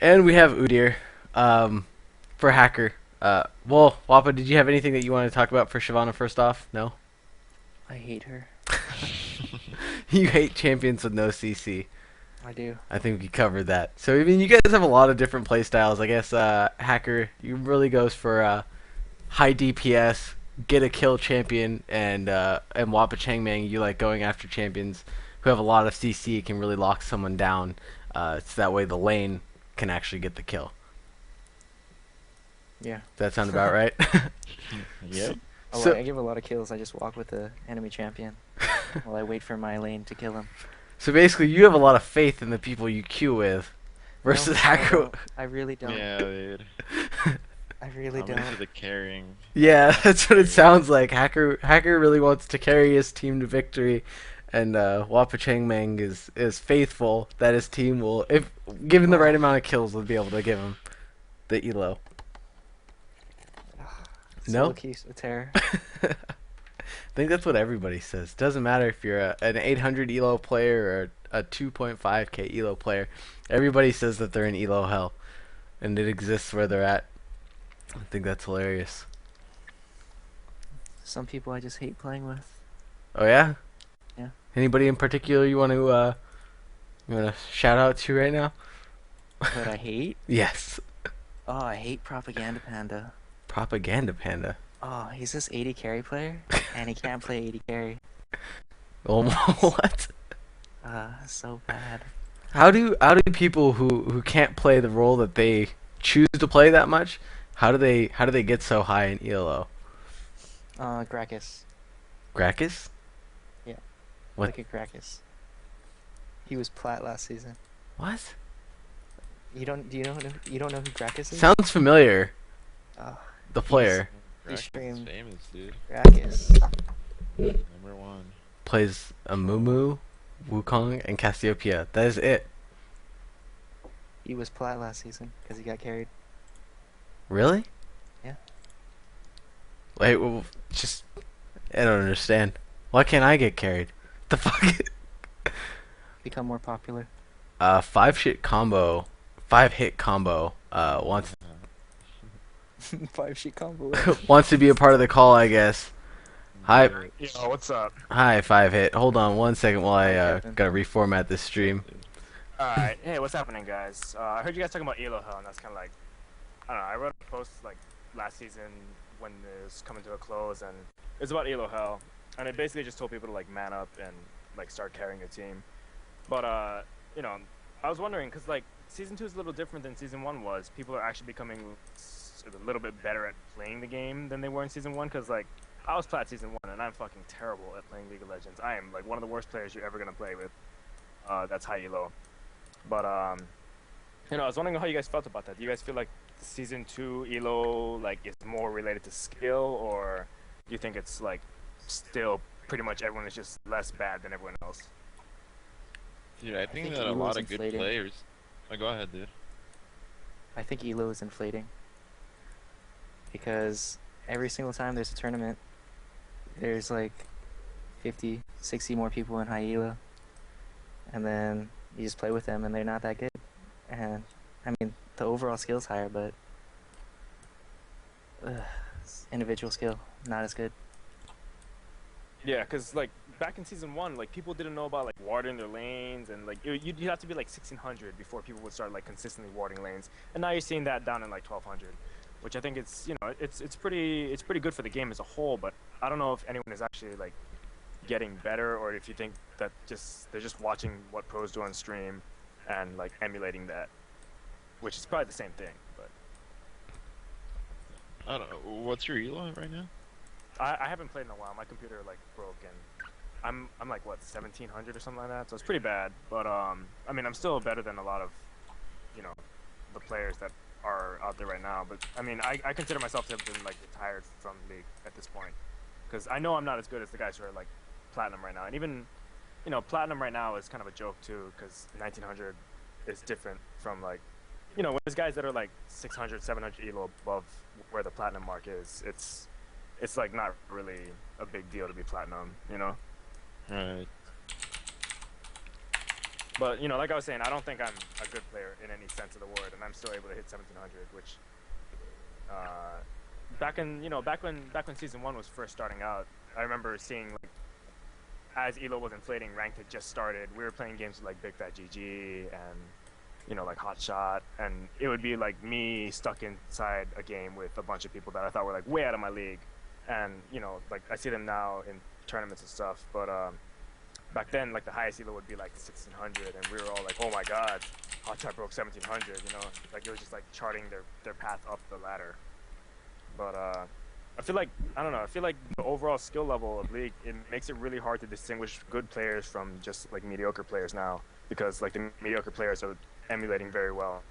And we have Udir for Hacker. Well, Wappa, did you have anything that you wanted to talk about for Shyvana first off? No? I hate her. You hate champions with no CC. I do. I think we covered that. So, I mean, you guys have a lot of different play styles. I guess Hacker, you really goes for high DPS, get a kill champion, and Wappa Changmang, you like going after champions who have a lot of CC, can really lock someone down, so that way the lane can actually get the kill. Yeah. Does that sound about right? Yep. Oh, So- I give a lot of kills. I just walk with the enemy champion while I wait for my lane to kill him. So basically, you have a lot of faith in the people you queue with, versus No, I Hacker. don't. I really don't. Yeah, dude. I really I'm don't. into the carrying. Yeah, that's what it sounds like. Hacker really wants to carry his team to victory, and Wappa Changmang is faithful that his team will, if given the right amount of kills, will be able to give him the elo. No? Solo keys a terror. I think that's what everybody says. Doesn't matter if you're an 800 elo player or a 2.5k elo player. Everybody says that they're in elo hell, and it exists where they're at. I think that's hilarious. Some people I just hate playing with. Oh yeah? Yeah. Anybody in particular you want to shout out to right now? But I hate? Yes. Oh, I hate Propaganda Panda. Propaganda Panda. Oh, he's this 80 carry player, and he can't play 80 carry. Oh, what? So bad. How do people who can't play the role that they choose to play that much? How do they get so high in ELO? Gracchus. Gracchus? Yeah. What? Look at Gracchus. He was plat last season. What? You don't know who Gracchus is? Sounds familiar. Oh, The player He's Gracchus is streamed- famous, dude. Gracchus. #1. plays Amumu, Wukong, and Cassiopeia. That is it. He was plat last season because he got carried. Really? Yeah. Wait, well, just I don't understand. Why can't I get carried? The fuck? Become more popular. 5-hit combo. 5-hit combo. Wants 5 sheet combo. wants to be a part of the call, I guess. Hi, Yo, what's up? hi, 5-hit. Hold on one second while I Hi, Kevin. gotta reformat this stream. Alright, hey, what's happening, guys? I heard you guys talking about Elo Hell, and that's kind of like, I don't know, I wrote a post like last season when it was coming to a close, and it's about Elo Hell, and it basically just told people to like man up and like start carrying your team. But you know, I was wondering because like season 2 is a little different than season 1 was. People are actually becoming a little bit better at playing the game than they were in season 1. Because like I was plat season 1, and I'm fucking terrible at playing League of Legends. I am like one of the worst players you're ever gonna play with. That's high elo. But I was wondering how you guys felt about that. Do you guys feel like season 2 Elo like is more related to skill, or do you think it's like still pretty much everyone is just less bad than everyone else? Dude, I think think that a Elo's lot of good inflating. players. Oh, go ahead, dude. I think Elo is inflating because every single time there's a tournament, there's like 50, 60 more people in high Elo, and then you just play with them and they're not that good. And I mean, the overall skill's higher, but individual skill not as good. Yeah, because like back in season 1, like people didn't know about like warding their lanes, and like you'd have to be like 1600 before people would start like consistently warding lanes, and now you're seeing that down in like 1200, which I think it's it's pretty good for the game as a whole. But I don't know if anyone is actually like getting better, or if you think that they're just watching what pros do on stream and like emulating that, which is probably the same thing. But I don't know. What's your elo right now? I haven't played in a while. My computer like broke, and I'm like what 1700 or something like that. So it's pretty bad. But I mean I'm still better than a lot of the players that are out there right now. But I mean I consider myself to have been like retired from the league at this point, because I know I'm not as good as the guys who are like platinum right now. And even platinum right now is kind of a joke too, because 1900 is different from like when there's guys that are like 600 700 elo above where the platinum mark is. It's like not really a big deal to be platinum. Right. But like I was saying, I don't think I'm a good player in any sense of the word, and I'm still able to hit 1700, which back when season 1 was first starting out, I remember seeing like as Elo was inflating, ranked had just started. We were playing games with like Big Fat GG and like Hot Shot, and it would be like me stuck inside a game with a bunch of people that I thought were like way out of my league, and like I see them now in tournaments and stuff. But back then, like the highest elo would be like 1600, and we were all like, oh my god, Hot Shot broke 1700. Like it was just like charting their path up the ladder. But I feel like the overall skill level of league, it makes it really hard to distinguish good players from just like mediocre players now, because like the mediocre players are emulating very well,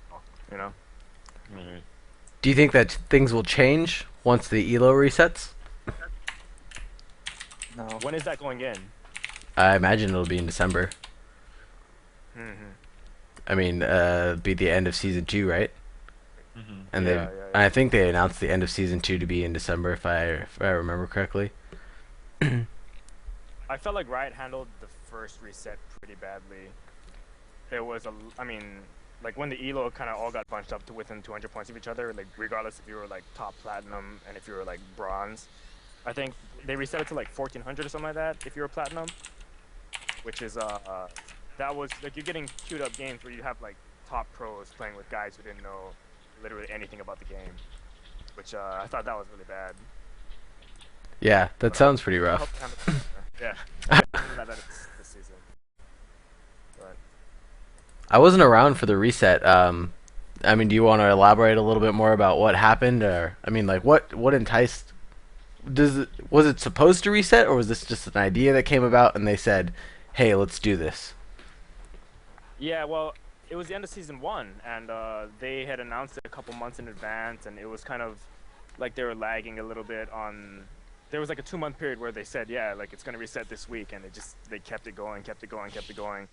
you know. Right. Do you think that things will change once the elo resets? No, When is that going in? I imagine it'll be in December. Mm-hmm. I mean, be the end of season 2, right? Mm-hmm. And Yeah. I think they announced the end of season 2 to be in December, if I remember correctly. I felt like Riot handled the first reset pretty badly. There was like when the elo kind of all got bunched up to within 200 points of each other, like regardless if you were like top platinum and if you were like bronze. I think they reset it to like 1400 or something like that if you were platinum, which is that was like you're getting queued up games where you have like top pros playing with guys who didn't know literally anything about the game, which I thought that was really bad. Yeah, that But sounds pretty I hope rough. they handle it better. Yeah, I hope that this season. But I wasn't around for the reset. I mean, do you want to elaborate a little bit more about what happened, or I mean, like what enticed? Was it supposed to reset, or was this just an idea that came about and they said, "Hey, let's do this"? yeah, well, it was the end of season 1, and they had announced it a couple months in advance, and it was kind of like they were lagging a little bit on. There was like a 2-month period where they said, yeah, like it's gonna reset this week, and they kept it going, kept it going, kept it going.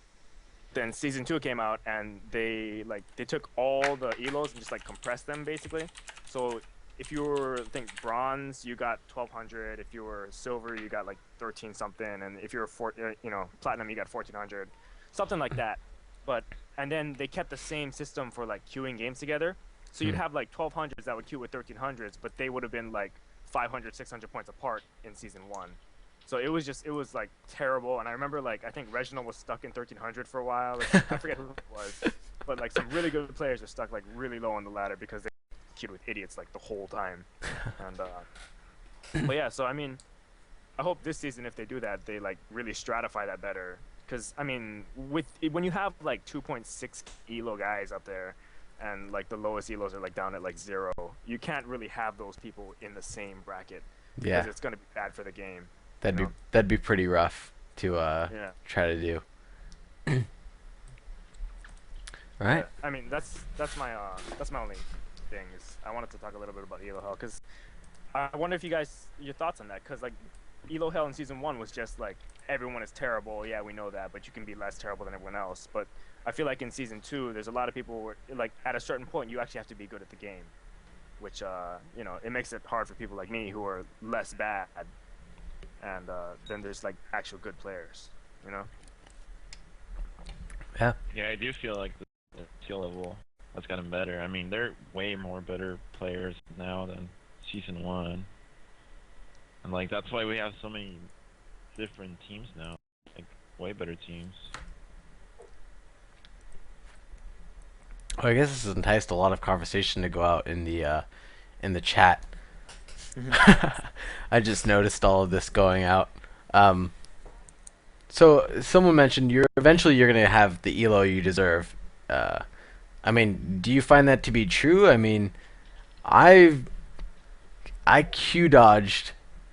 Then season 2 came out, and they took all the elos and just like compressed them basically. So if you were, I think, bronze, you got 1200. If you were silver, you got like 13 something, and if you were platinum, you got 1400, something like that. But and then they kept the same system for like queuing games together. So you'd have like 1200s that would queue with 1300s, but they would have been like 500, 600 points apart in season 1. So it was like terrible. And I remember like I think Reginald was stuck in 1300 for a while. I forget who it was, but like some really good players are stuck like really low on the ladder because they queued with idiots like the whole time. And but yeah, so I mean, I hope this season if they do that, they like really stratify that better. Because I mean, when you have like 2.6 elo guys up there, and like the lowest elos are like down at like 0, you can't really have those people in the same bracket because Yeah, it's gonna be bad for the game. that'd be pretty rough to Yeah. try to do. All right. I mean, that's my only thing is I wanted to talk a little bit about Elo Hell because I wonder if you guys your thoughts on that because like Elo Hell in season 1 was just like everyone is terrible. Yeah, we know that, but you can be less terrible than everyone else. But I feel like in season 2, there's a lot of people where like at a certain point you actually have to be good at the game, which you know it makes it hard for people like me who are less bad, and then there's like actual good players, you know. Yeah. Yeah, I do feel like the skill level has gotten better. I mean, they're way more better players now than season 1. And like that's why we have so many different teams now. Like way better teams. Well, I guess this has enticed a lot of conversation to go out in the chat. I just noticed all of this going out. So someone mentioned you're gonna have the elo you deserve. I mean, do you find that to be true? I mean, I've I Q dodged.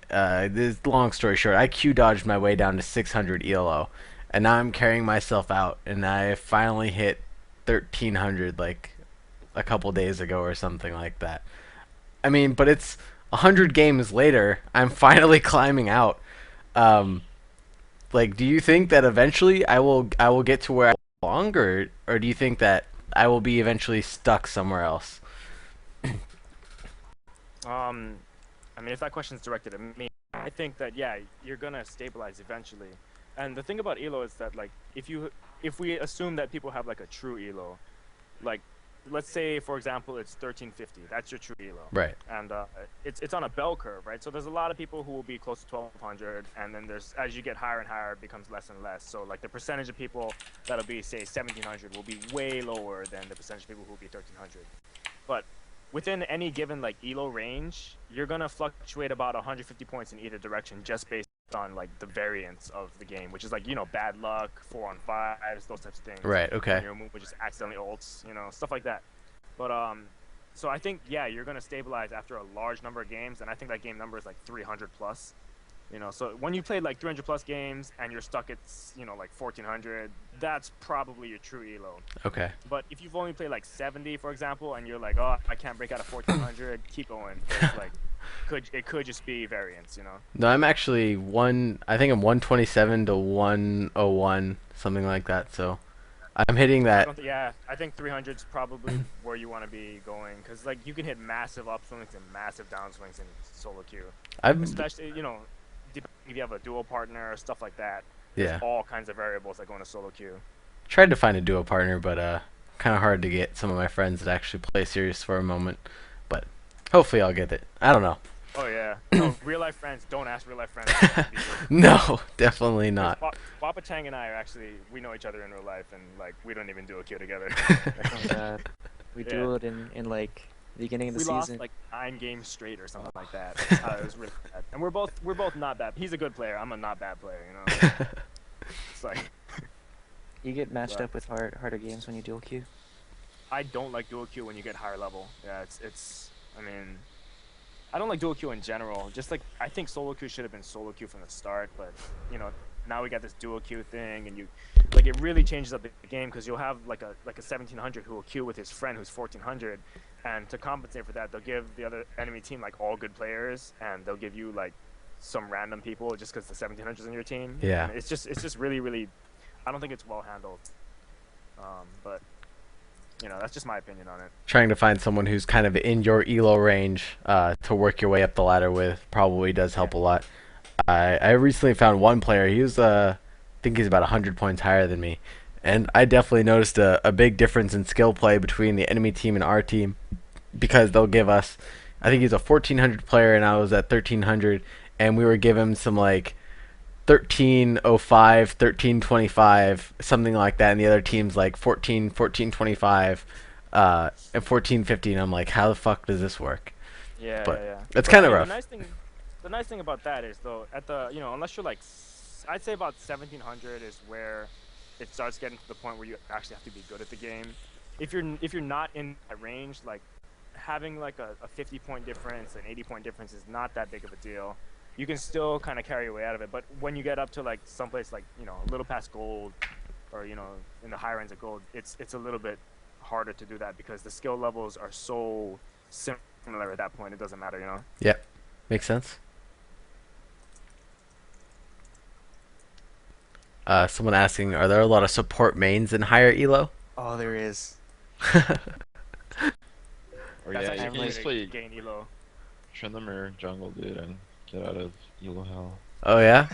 This long story short, I Q dodged my way down to 600 elo, and now I'm carrying myself out, and I finally hit 1300 like a couple days ago or something like that. I mean, but it's 100 games later. I'm finally climbing out. Um, like, do you think that eventually I will get to where I belong, or do you think that I will be eventually stuck somewhere else? Um, I mean, if that question is directed at me, I think that yeah, you're gonna stabilize eventually. And the thing about elo is that like if we assume that people have like a true elo, like let's say for example it's 1350, that's your true elo, Right. and it's on a bell curve, right? So there's a lot of people who will be close to 1200, and then there's as you get higher and higher, it becomes less and less. So like the percentage of people that'll be say 1700 will be way lower than the percentage of people who will be 1300. But within any given like elo range, you're gonna fluctuate about 150 points in either direction just based on like the variance of the game, which is like you know bad luck, 4-on-5s, those types of things. Right. When Okay. your move just accidentally ults, you know, stuff like that. But so I think yeah, you're gonna stabilize after a large number of games, and I think that game number is like 300 plus. You know, so when you play like 300 plus games and you're stuck at you know like 1400, that's probably your true elo. Okay. But if you've only played like 70, for example, and you're like, oh, I can't break out of 1400, keep going. It's like, it could just be variance, you know? No, I'm actually one. I think I'm 127 to 101, something like that. So I'm hitting I that. don't think, yeah, I think 300 is probably where you want to be going, because like you can hit massive upswings and massive downswings in solo queue, I'm especially you know, if you have a dual partner or stuff like that. There's yeah. all kinds of variables that go into solo queue. Tried to find a duo partner, but kind of hard to get some of my friends that actually play serious for a moment. But hopefully I'll get it. I don't know. Oh yeah, no, real life friends. Don't ask real life friends. To be good. No, definitely not. Wappa Chang and I are actually we know each other in real life, and like we don't even do a queue together. Oh god. We Yeah. dueled in like the beginning of the We lost season. like 9 games straight or something like that. It was really bad. And we're both not bad. He's a good player. I'm a not bad player. You know. It's like You get matched Right. up with harder games when you dual queue. I don't like dual queue when you get higher level. Yeah, it's. I mean, I don't like dual queue in general. Just like I think solo queue should have been solo queue from the start, but you know now we got this dual queue thing, and you like it really changes up the game because you'll have like a 1700 who will queue with his friend who's 1400, and to compensate for that, they'll give the other enemy team like all good players, and they'll give you like some random people just because the 1700s in your team. Yeah. And it's just really. I don't think it's well handled. But you know that's just my opinion on it. Trying to find someone who's kind of in your elo range to work your way up the ladder with probably does help a lot. I recently found one player. He was I think he's about 100 points higher than me, and I definitely noticed a big difference in skill play between the enemy team and our team because they'll give us. I think he's a 1400 player and I was at 1300, and we were giving some like 1305, 1325, something like that, and the other team's like 14, 1425, and 1450, and I'm like, how the fuck does this work? Yeah, But yeah. it's But, kind I of mean, rough. the nice thing about that is though, at the you know, unless you're like, I'd say about 1700 is where it starts getting to the point where you actually have to be good at the game. If you're not in that range, like having like a 50-point difference, an 80-point difference is not that big of a deal. You can still kind of carry your way out of it, but when you get up to like someplace like you know a little past gold, or you know in the higher ends of gold, it's a little bit harder to do that because the skill levels are so similar at that point. It doesn't matter, you know. Yep. Makes sense. Someone asking, are there a lot of support mains in higher elo? Oh, there is. Or That's yeah, actually you I'm can a way just to play gain elo. Tryndamere jungle, dude, and get out of elo hell. Oh yeah.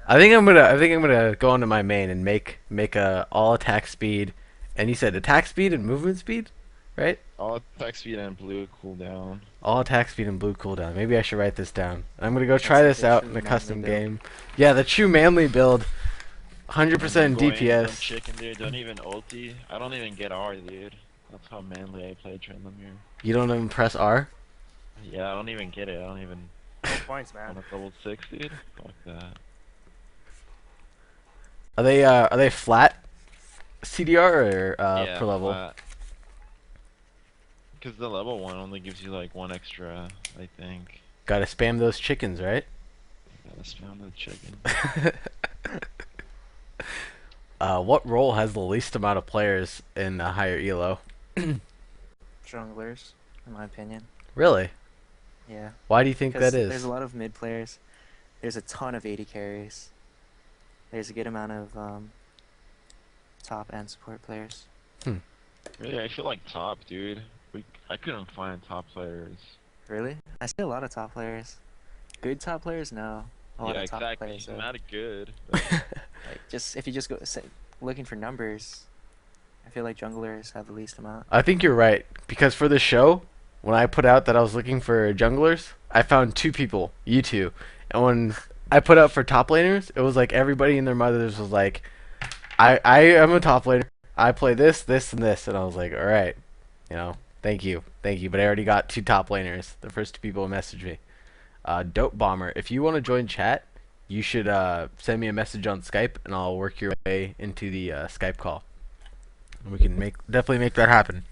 I think I'm gonna go onto my main and make a all attack speed, and you said attack speed and movement speed, right? All attack speed and blue cooldown. All attack speed and blue cooldown. Maybe I should write this down. I'm gonna go That's try like this the out true in a manly custom build. game. Yeah, the true manly build. And you 100% go in, don't DPS. chicken, dude. Don't even ulti. I don't even get R, dude. That's how manly I play Tryndamere. You don't even press R? Yeah, I don't even get it. I don't even No points, man. want to double 6, dude. Fuck that. Are they flat CDR or Yeah, per level? because the level 1 only gives you like 1 extra, I think. Gotta spam those chickens, right? Gotta spam the chicken. What role has the least amount of players in a higher elo? Junglers, in my opinion. Really? Yeah. Why do you think Because that is? there's a lot of mid players. There's a ton of 80 carries. There's a good amount of top and support players. Really, I feel like top, dude. I couldn't find top players. Really? I see a lot of top players. Good top players? No. A lot Yeah, of top exactly. players. Not good. Like just if you just go looking for numbers, I feel like junglers have the least amount. I think you're right because for the show, when I put out that I was looking for junglers, I found 2 people, you two, and when I put out for top laners, it was like everybody and their mothers was like, I am a top laner. I play this, this, and this, and I was like, all right, thank you, but I already got 2 top laners. The first 2 people who messaged me. Dope Bomber, if you want to join chat, you should send me a message on Skype, and I'll work your way into the Skype call. And we can definitely make that happen.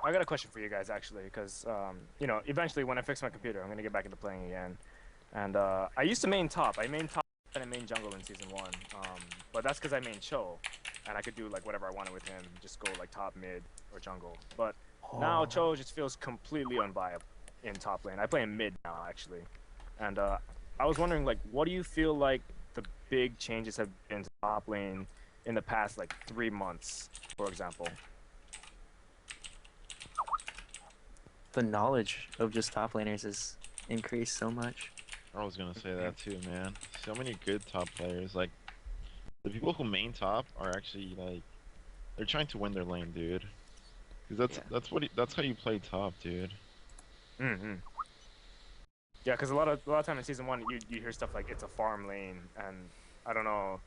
I got a question for you guys actually, because you know, eventually when I fix my computer, I'm gonna get back into playing again. And I used to main top. I main top and I main jungle in season 1. But that's because I main Cho, and I could do like whatever I wanted with him, just go like top, mid, or jungle. But now Cho just feels completely unviable in top lane. I play in mid now actually, and I was wondering like, what do you feel like the big changes have been to top lane in the past like 3 months, for example? The knowledge of just top laners has increased so much. I was gonna say that too, man. So many good top players. Like the people who main top are actually like they're trying to win their lane, dude. Because that's how you play top, dude. Mm-hmm. Yeah, because a lot of time in season 1, you hear stuff like it's a farm lane, and I don't know,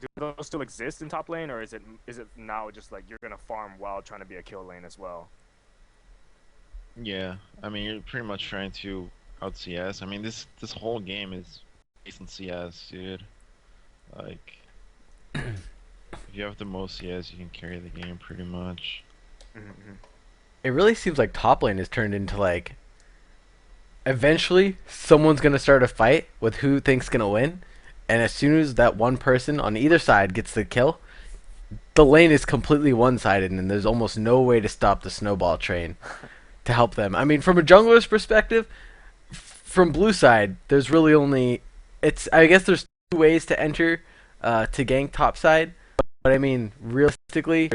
do those still exist in top lane, or is it now just like you're gonna farm while trying to be a kill lane as well? Yeah, I mean you're pretty much trying to out CS. I mean this whole game is based on CS, dude. Like if you have the most CS, you can carry the game pretty much. Mm-hmm. It really seems like top lane has turned into like eventually someone's gonna start a fight with who thinks gonna win, and as soon as that one person on either side gets the kill, the lane is completely one-sided, and there's almost no way to stop the snowball train to help them. I mean, from a jungler's perspective, from blue side, there's really only I guess there's 2 ways to enter to gank top side, but I mean realistically,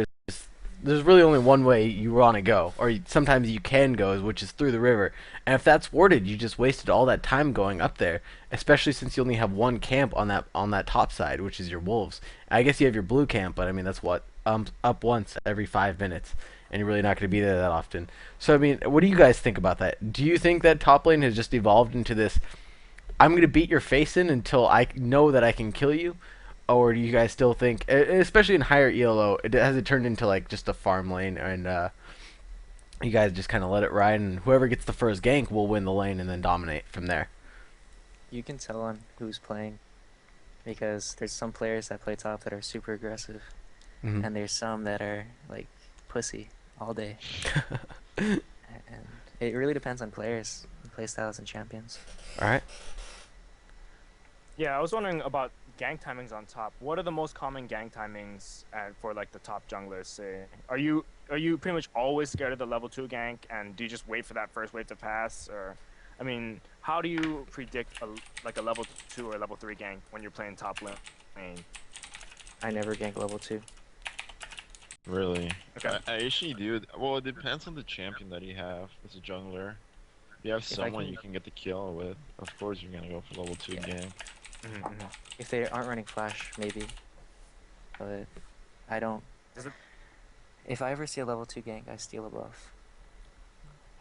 there's really only one way you want to go, or sometimes you can go, which is through the river. And if that's warded, you just wasted all that time going up there, especially since you only have 1 camp on that top side, which is your wolves. I guess you have your blue camp, but I mean that's what up once every 5 minutes, and you're really not going to be there that often. So I mean, what do you guys think about that? Do you think that top lane has just evolved into this? I'm going to beat your face in until I know that I can kill you. Or do you guys still think, especially in higher ELO, has it turned into like just a farm lane, and you guys just kind of let it ride, and whoever gets the first gank will win the lane and then dominate from there? You can tell on who's playing because there's some players that play top that are super aggressive, Mm-hmm. and there's some that are like pussy all day. And it really depends on players, play styles, and champions. All right. Yeah, I was wondering about gang timings on top. What are the most common gang timings for like the top junglers? Say, are you pretty much always scared of the level 2 gank, and do you just wait for that first wave to pass, or, I mean, how do you predict like a level 2 or level 3 gank when you're playing top lane? I never gank level 2. Really? Okay. I actually do. Well, it depends on the champion that you have as a jungler. If you have If I someone can- you can get the kill with, of course you're gonna go for level 2 Yeah. game. If they aren't running flash, maybe. But I don't. Does it- If I ever see a level 2 gank, I steal a buff.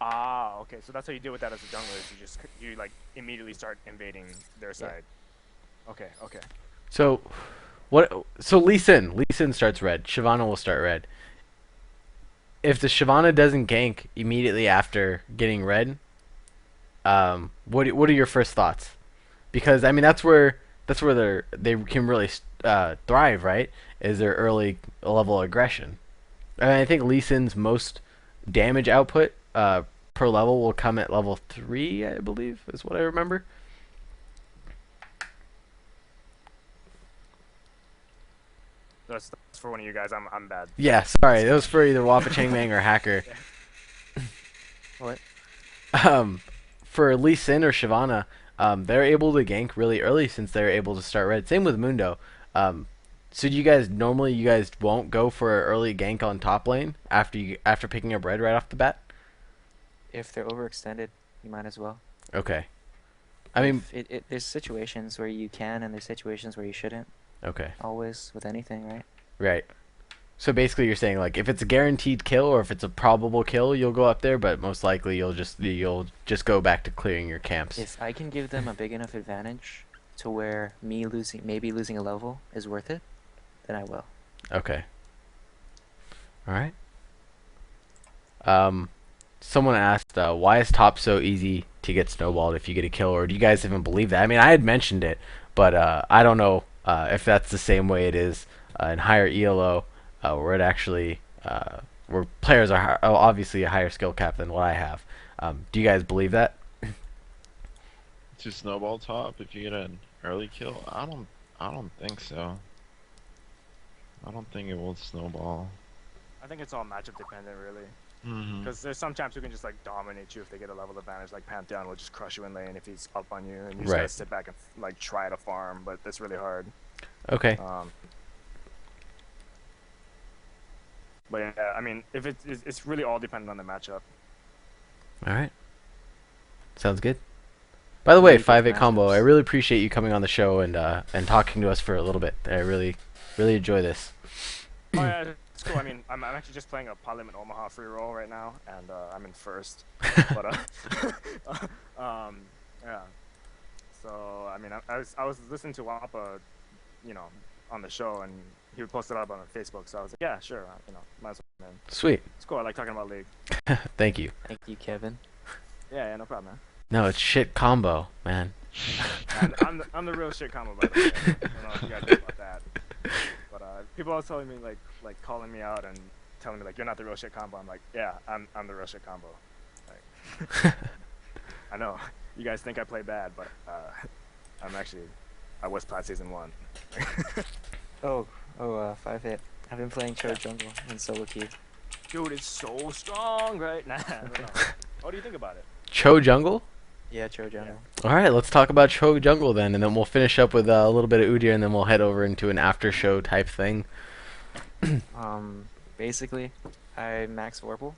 Ah, okay. So that's how you deal with that as a jungler. Is you like immediately start invading their side. Okay. Okay. So, what? So Lee Sin starts red. Shyvana will start red. If the Shyvana doesn't gank immediately after getting red, what are your first thoughts? Because I mean that's where they can really thrive, right? Is their early level aggression. And I think Lee Sin's most damage output per level will come at level 3, I believe, is what I remember. That's for one of you guys. I'm bad. Yeah, sorry, that was for either Wappa Changmang or Hacker. What? Um, for Lee Sin or Shyvana, they're able to gank really early since they're able to start red. Same with Mundo. So do you guys won't go for an early gank on top lane after picking up red right off the bat? If they're overextended, you might as well. Okay. I mean, There's situations where you can, and there's situations where you shouldn't. okay, Always with anything, right? right. So basically, you're saying like if it's a guaranteed kill or if it's a probable kill, you'll go up there, but most likely you'll just go back to clearing your camps. If I can give them a big enough advantage to where maybe losing a level is worth it, then I will. Okay. All right. Someone asked, why is top so easy to get snowballed if you get a kill, or do you guys even believe that? I mean, I had mentioned it, but I don't know if that's the same way it is in higher ELO, where it actually where players are obviously a higher skill cap than what I have. Do you guys believe that? To snowball top if you get an early kill? I don't think so. I don't think it will snowball. I think it's all matchup dependent, really. Mm-hmm. Because there's some champs who can just like dominate you if they get a level advantage. Like Pantheon will just crush you in lane if he's up on you, and you just gotta Right. sit back and like try to farm, but that's really hard. Okay. But yeah, I mean, if it's really all dependent on the matchup. All right. Sounds good. By the way, Really good 5-8 combo, matchups. I really appreciate you coming on the show and talking to us for a little bit. I really enjoy this. Oh yeah, it's cool. I mean, I'm actually just playing a Pot Limit Omaha free roll right now, and I'm in first. But yeah. So I mean, I was listening to Wappa, on the show, and he would post it up on Facebook. So I was like, yeah, sure, might as well, man. Sweet. It's cool. I like talking about League. Thank you. Thank you, Kevin. Yeah, no problem, man. No, it's shit combo, man. And I'm the real shit combo, by the way. I don't know if you guys know about that. But people always telling me like calling me out and telling me like you're not the real shit combo. I'm like, yeah, I'm the real shit combo. Like, I know you guys think I play bad, but I was plat season 1. 5-8. I've been playing Cho Jungle in solo queue. Dude, it's so strong right now. I don't know. What do you think about it? Cho jungle? Yeah, Cho Jungle. All right, let's talk about Cho jungle then, and then we'll finish up with a little bit of Udyr, and then we'll head over into an after show type thing. Basically, I max Vorpal.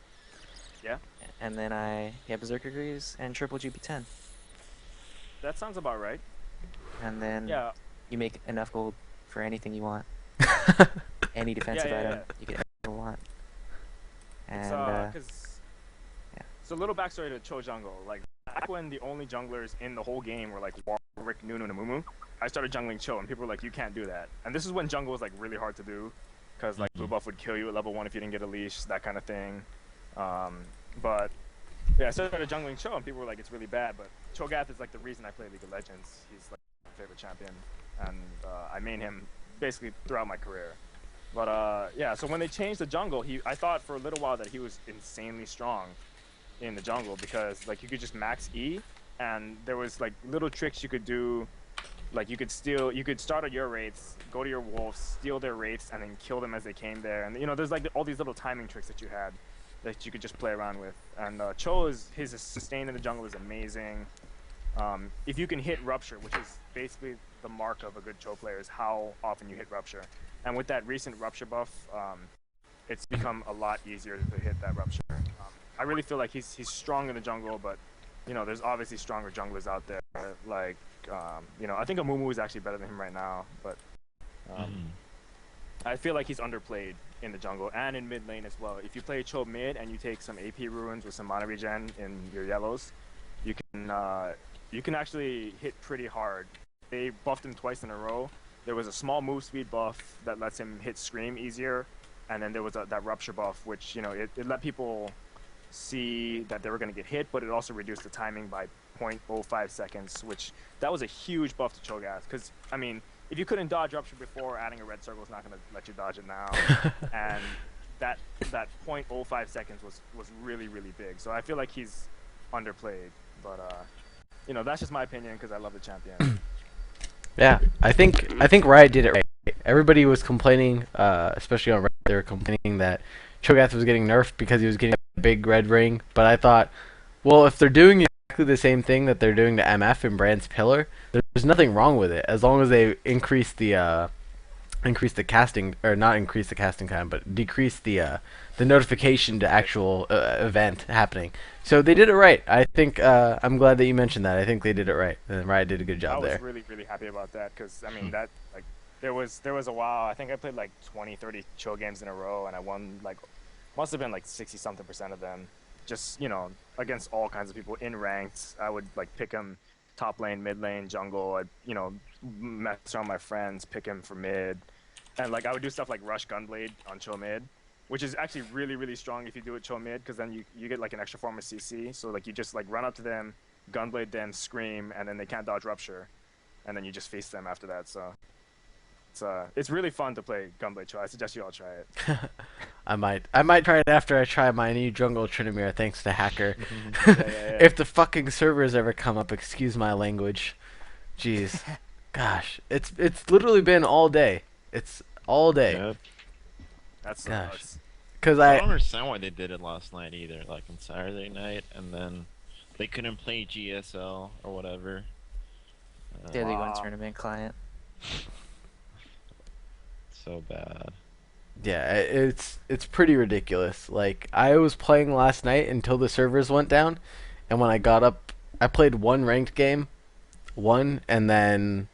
Yeah. And then I get Berserker Greaves and triple GP10. That sounds about right. And then Yeah. you make enough gold for anything you want. Any defensive yeah, item, yeah. you can ever want. And yeah. So little backstory to Cho Jungle. Like back when the only junglers in the whole game were like Warwick, Nunu, and Amumu, I started jungling Cho, and people were like, "You can't do that." And this is when jungle was like really hard to do, because like blue buff would kill you at level 1 if you didn't get a leash, that kind of thing. But yeah, I started jungling Cho, and people were like, "It's really bad." But Cho'Gath is like the reason I play League of Legends. He's like my favorite champion, and I main him basically throughout my career. But yeah, so when they changed the jungle, I thought for a little while that he was insanely strong in the jungle, because like you could just max E, and there was like little tricks you could do Like you could start at your wraiths, go to your wolves, steal their wraiths, and then kill them as they came there. And there's like all these little timing tricks that you had that you could just play around with. And Cho his sustain in the jungle is amazing. If you can hit rupture, which is basically the mark of a good Cho player, is how often you hit rupture. And with that recent rupture buff, it's become a lot easier to hit that rupture. I really feel like he's strong in the jungle, but there's obviously stronger junglers out there. Like I think Amumu is actually better than him right now, but I feel like he's underplayed in the jungle and in mid lane as well. If you play Cho mid and you take some AP runes with some mana regen in your yellows, you can actually hit pretty hard. They buffed him twice in a row. There was a small move speed buff that lets him hit Scream easier, and then there was that rupture buff, which it let people see that they were going to get hit, but it also reduced the timing by 0.05 seconds, which that was a huge buff to Cho'Gath. Because I mean, if you couldn't dodge rupture before, adding a red circle is not going to let you dodge it now. And that 0.05 seconds was really big. So I feel like he's underplayed, but that's just my opinion because I love the champion. Yeah, I think Riot did it right. Everybody was complaining, especially on Reddit, they were complaining that Cho'Gath was getting nerfed because he was getting a big red ring. But I thought, well, if they're doing exactly the same thing that they're doing to MF in Brand's Pillar, there's nothing wrong with it as long as they increase the casting, or not increase the casting time, but decrease the notification to actual event happening. So they did it right. I think I'm glad that you mentioned that. I think they did it right, and Riot did a good job there. I was really happy about that because I mean that like there was a while. I think I played like 20-30 Cho games in a row, and I won like must have been like 60-something% of them. Just against all kinds of people in ranked. I would like pick him top lane, mid lane, jungle. I'd mess around with my friends, pick him for mid, and like I would do stuff like rush Gunblade on Cho mid, which is actually really strong if you do it Cho mid, because then you get like an extra form of CC. So like you just like run up to them, Gunblade them, scream, and then they can't dodge rupture, and then you just face them after that. So it's really fun to play Gunblade Cho. I suggest you all try it. I might try it after I try my new jungle Trinamere, thanks to Hacker. Yeah. If the fucking servers ever come up, excuse my language. Jeez. Gosh, it's literally been all day. It's all day. Yep. That's Gosh. nuts. Cause I I don't understand why they did it last night either. Like on Saturday night, and then they couldn't play GSL or whatever. Daily Wow. One tournament client. So bad. Yeah, it's pretty ridiculous. Like I was playing last night until the servers went down, and when I got up, I played one ranked game, and then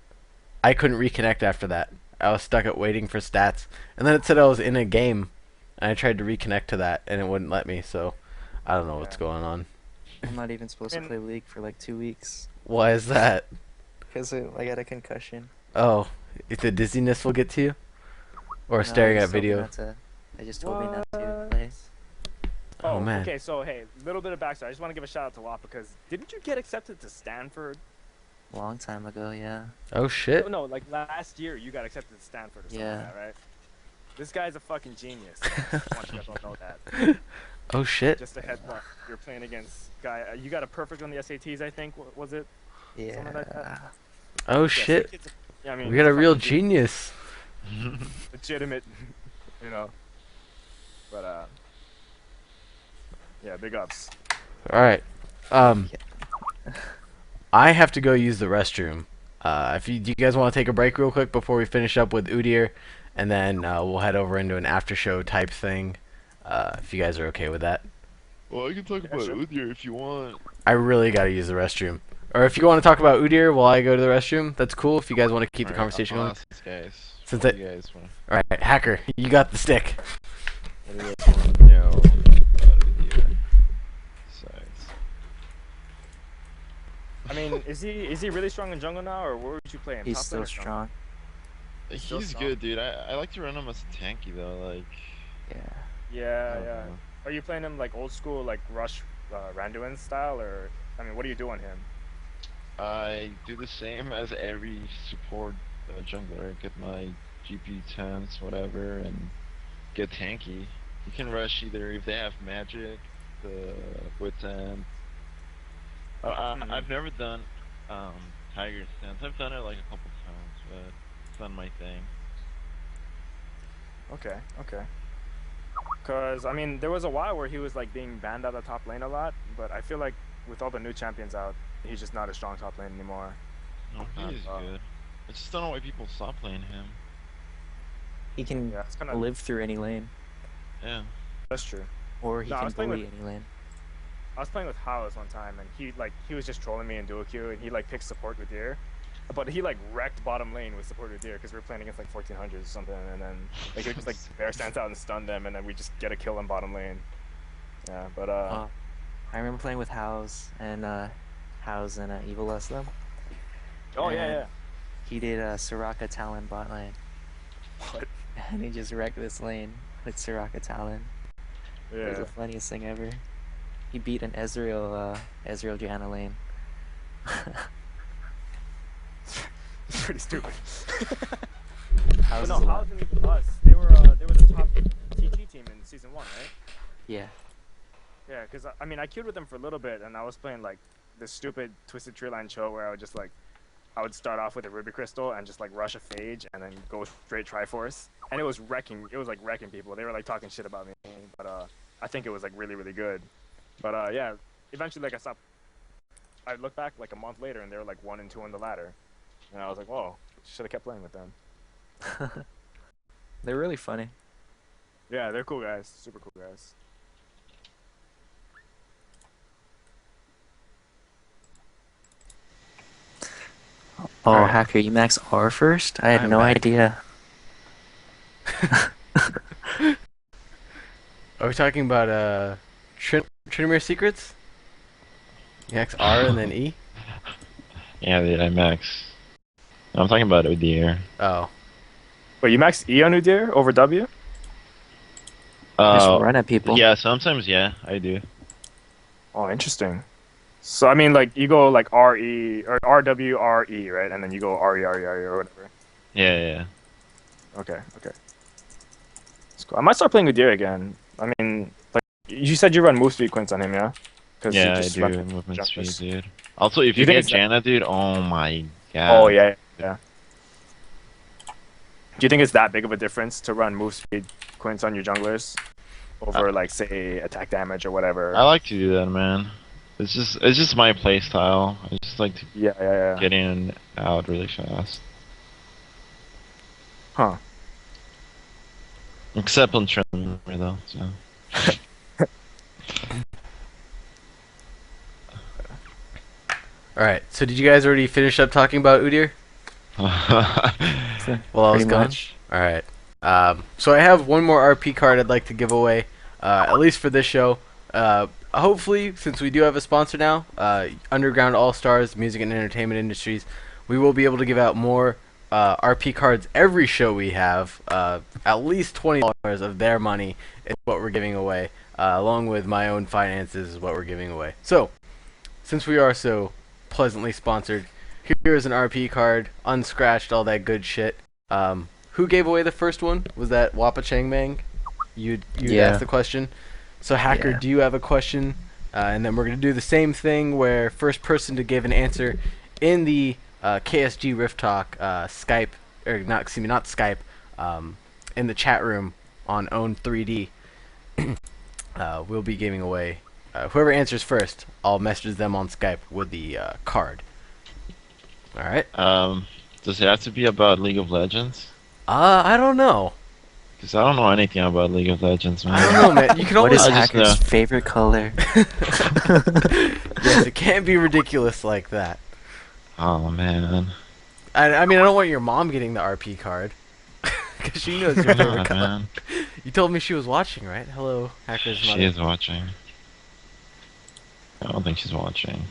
I couldn't reconnect after that. I was stuck at waiting for stats, and then it said I was in a game, and I tried to reconnect to that, and it wouldn't let me. So I don't know what's Yeah. going on. I'm not even supposed to And- play League for like 2 weeks Why is that? because I got a concussion. Oh, if the dizziness will get to you, or No, staring they at just told me video. not to- They just told me not to What? play. Oh, man. Okay, so hey, little bit of backstory. I just want to give a shout out to Wap because didn't you get accepted to Stanford? Long time ago, yeah. Oh shit. No, like last year you got accepted to Stanford or something Yeah. like that, right? This guy's a fucking genius. I just want you guys all to know that. Oh shit. Just a heads up. You're playing against guy. You got a perfect on the SATs, I think. Was it? Yeah. Something like that? Oh Yeah, shit. yeah, I mean, We got he's a real fucking genius. legitimate, But yeah, big ups. All right. I have to go use the restroom. Do you guys want to take a break real quick before we finish up with Udyr, and then we'll head over into an after show type thing. If you guys are okay with that. Well, I can talk about sure. Udyr if you want. I really gotta use the restroom. Or if you want to talk about Udyr while I go to the restroom, that's cool. If you guys want to keep the conversation going. Guys, Since what I- do you guys want? All right, Hacker, you got the stick. What do you guys want to know about Udyr? Besides, I mean, is he really strong in jungle now, or where would you play him? He's Top lane still or jungle? strong. Still he's strong? good, dude. I like to run him as a tanky though. Like, Yeah. I Yeah. don't know. Are you playing him like old school, like Rush, Randuin style, or I mean, what do you do on him? I do the same as every support jungler. Get my GP 10s, whatever, and get tanky. You can rush either if they have magic, the with them. Mhm. I've never done Tiger stance. I've done it like a couple times, but it's not my thing. Okay, okay. Cause I mean, there was a while where he was like being banned out of top lane a lot, but I feel like with all the new champions out, he's just not a strong top lane anymore. No, he is good. I just don't know why people stop playing him. He can Yeah, it's kind of live through any lane, Yeah. that's true. or he No, I can was playing bully any lane. I was playing with House one time, and he was just trolling me in duo queue, and he like picked support with deer, but he like wrecked bottom lane with support with deer because we were playing against like 1400s or something, and then like he would just like bear stance out and stun them, and then we just get a kill in bottom lane. Yeah, but I remember playing with House and Evil us them. oh yeah, and yeah. He did Soraka Talon bot lane, What? and he just wrecked this lane with Soraka Talon. It was Yeah. the funniest thing ever. He beat an Ezreal Janna lane. It's pretty stupid. House But is no, a House lot. and even us, they were the top TT team in season 1, right? Yeah. Yeah, because I mean, I queued with them for a little bit, and I was playing like this stupid Twisted Tree Line show where I would just like, I would start off with a Ruby Crystal and just like rush a Phage and then go straight Triforce, and it was wrecking people. They were like talking shit about me, but I think it was like really, really good. But yeah, eventually like I stopped. I looked back like a month later, and they were like 1 and 2 on the ladder, and I was like, whoa, should have kept playing with them. They're really funny. Yeah, they're cool guys, super cool guys. Oh, Alright. Hacker, you max R first? I had I'm no back. idea. Are we talking about Trinimir secrets? Next R and then E. Yeah, dude, I max. I'm talking about Odeer. Oh, Wait, you max E on Udyr over W? Just run at people. Yeah, sometimes, yeah, I do. Oh, interesting. So I mean, like you go like RE or RW RE, right? And then you go RE RE RE or whatever. Yeah, yeah. Okay, okay. That's cool. I might start playing Udyr again. I mean, like you said, you run move speed quints on him, yeah? Because Yeah, I do. Movement speed, dude. Also, if Do you you think get it's that- Janna, dude, oh my god. Oh yeah, yeah. Do you think it's that big of a difference to run move speed quints on your junglers over like say attack damage or whatever? I like to do that, man. It's just my play style. I just like to Yeah, yeah, yeah. get in and out really fast. Huh. Except on Trinimir, though. So. all right. So did you guys already finish up talking about Udyr while I was Pretty gone? much. All right. So I have one more RP card I'd like to give away, at least for this show. Hopefully, since we do have a sponsor now, Underground All Stars Music and Entertainment Industries, we will be able to give out more RP cards every show we have. At least $20 of their money is what we're giving away, along with my own finances is what we're giving away. So, since we are so pleasantly sponsored, here is an RP card, unscratched, all that good shit. Who gave away the first one? Was that Wappa Changmang? You'd Yeah. asked the question. So Hacker, Yeah. do you have a question? And then we're gonna do the same thing where first person to give an answer in the KSG Rift Talk Skype or not? Excuse me, not Skype. In the chat room on Own 3D, we'll be giving away. Whoever answers first, I'll message them on Skype with the card. All right. Does it have to be about League of Legends? I don't know. Because I don't know anything about League of Legends, man. I don't know, man. You can What always. is I just Hacker's know. favorite color? Yes, it can't be ridiculous like that. Oh man. I mean, I don't want your mom getting the RP card. Because she knows your Come favorite on, color. man. You told me she was watching, right? Hello, Hacker's mother. She is watching. I don't think she's watching.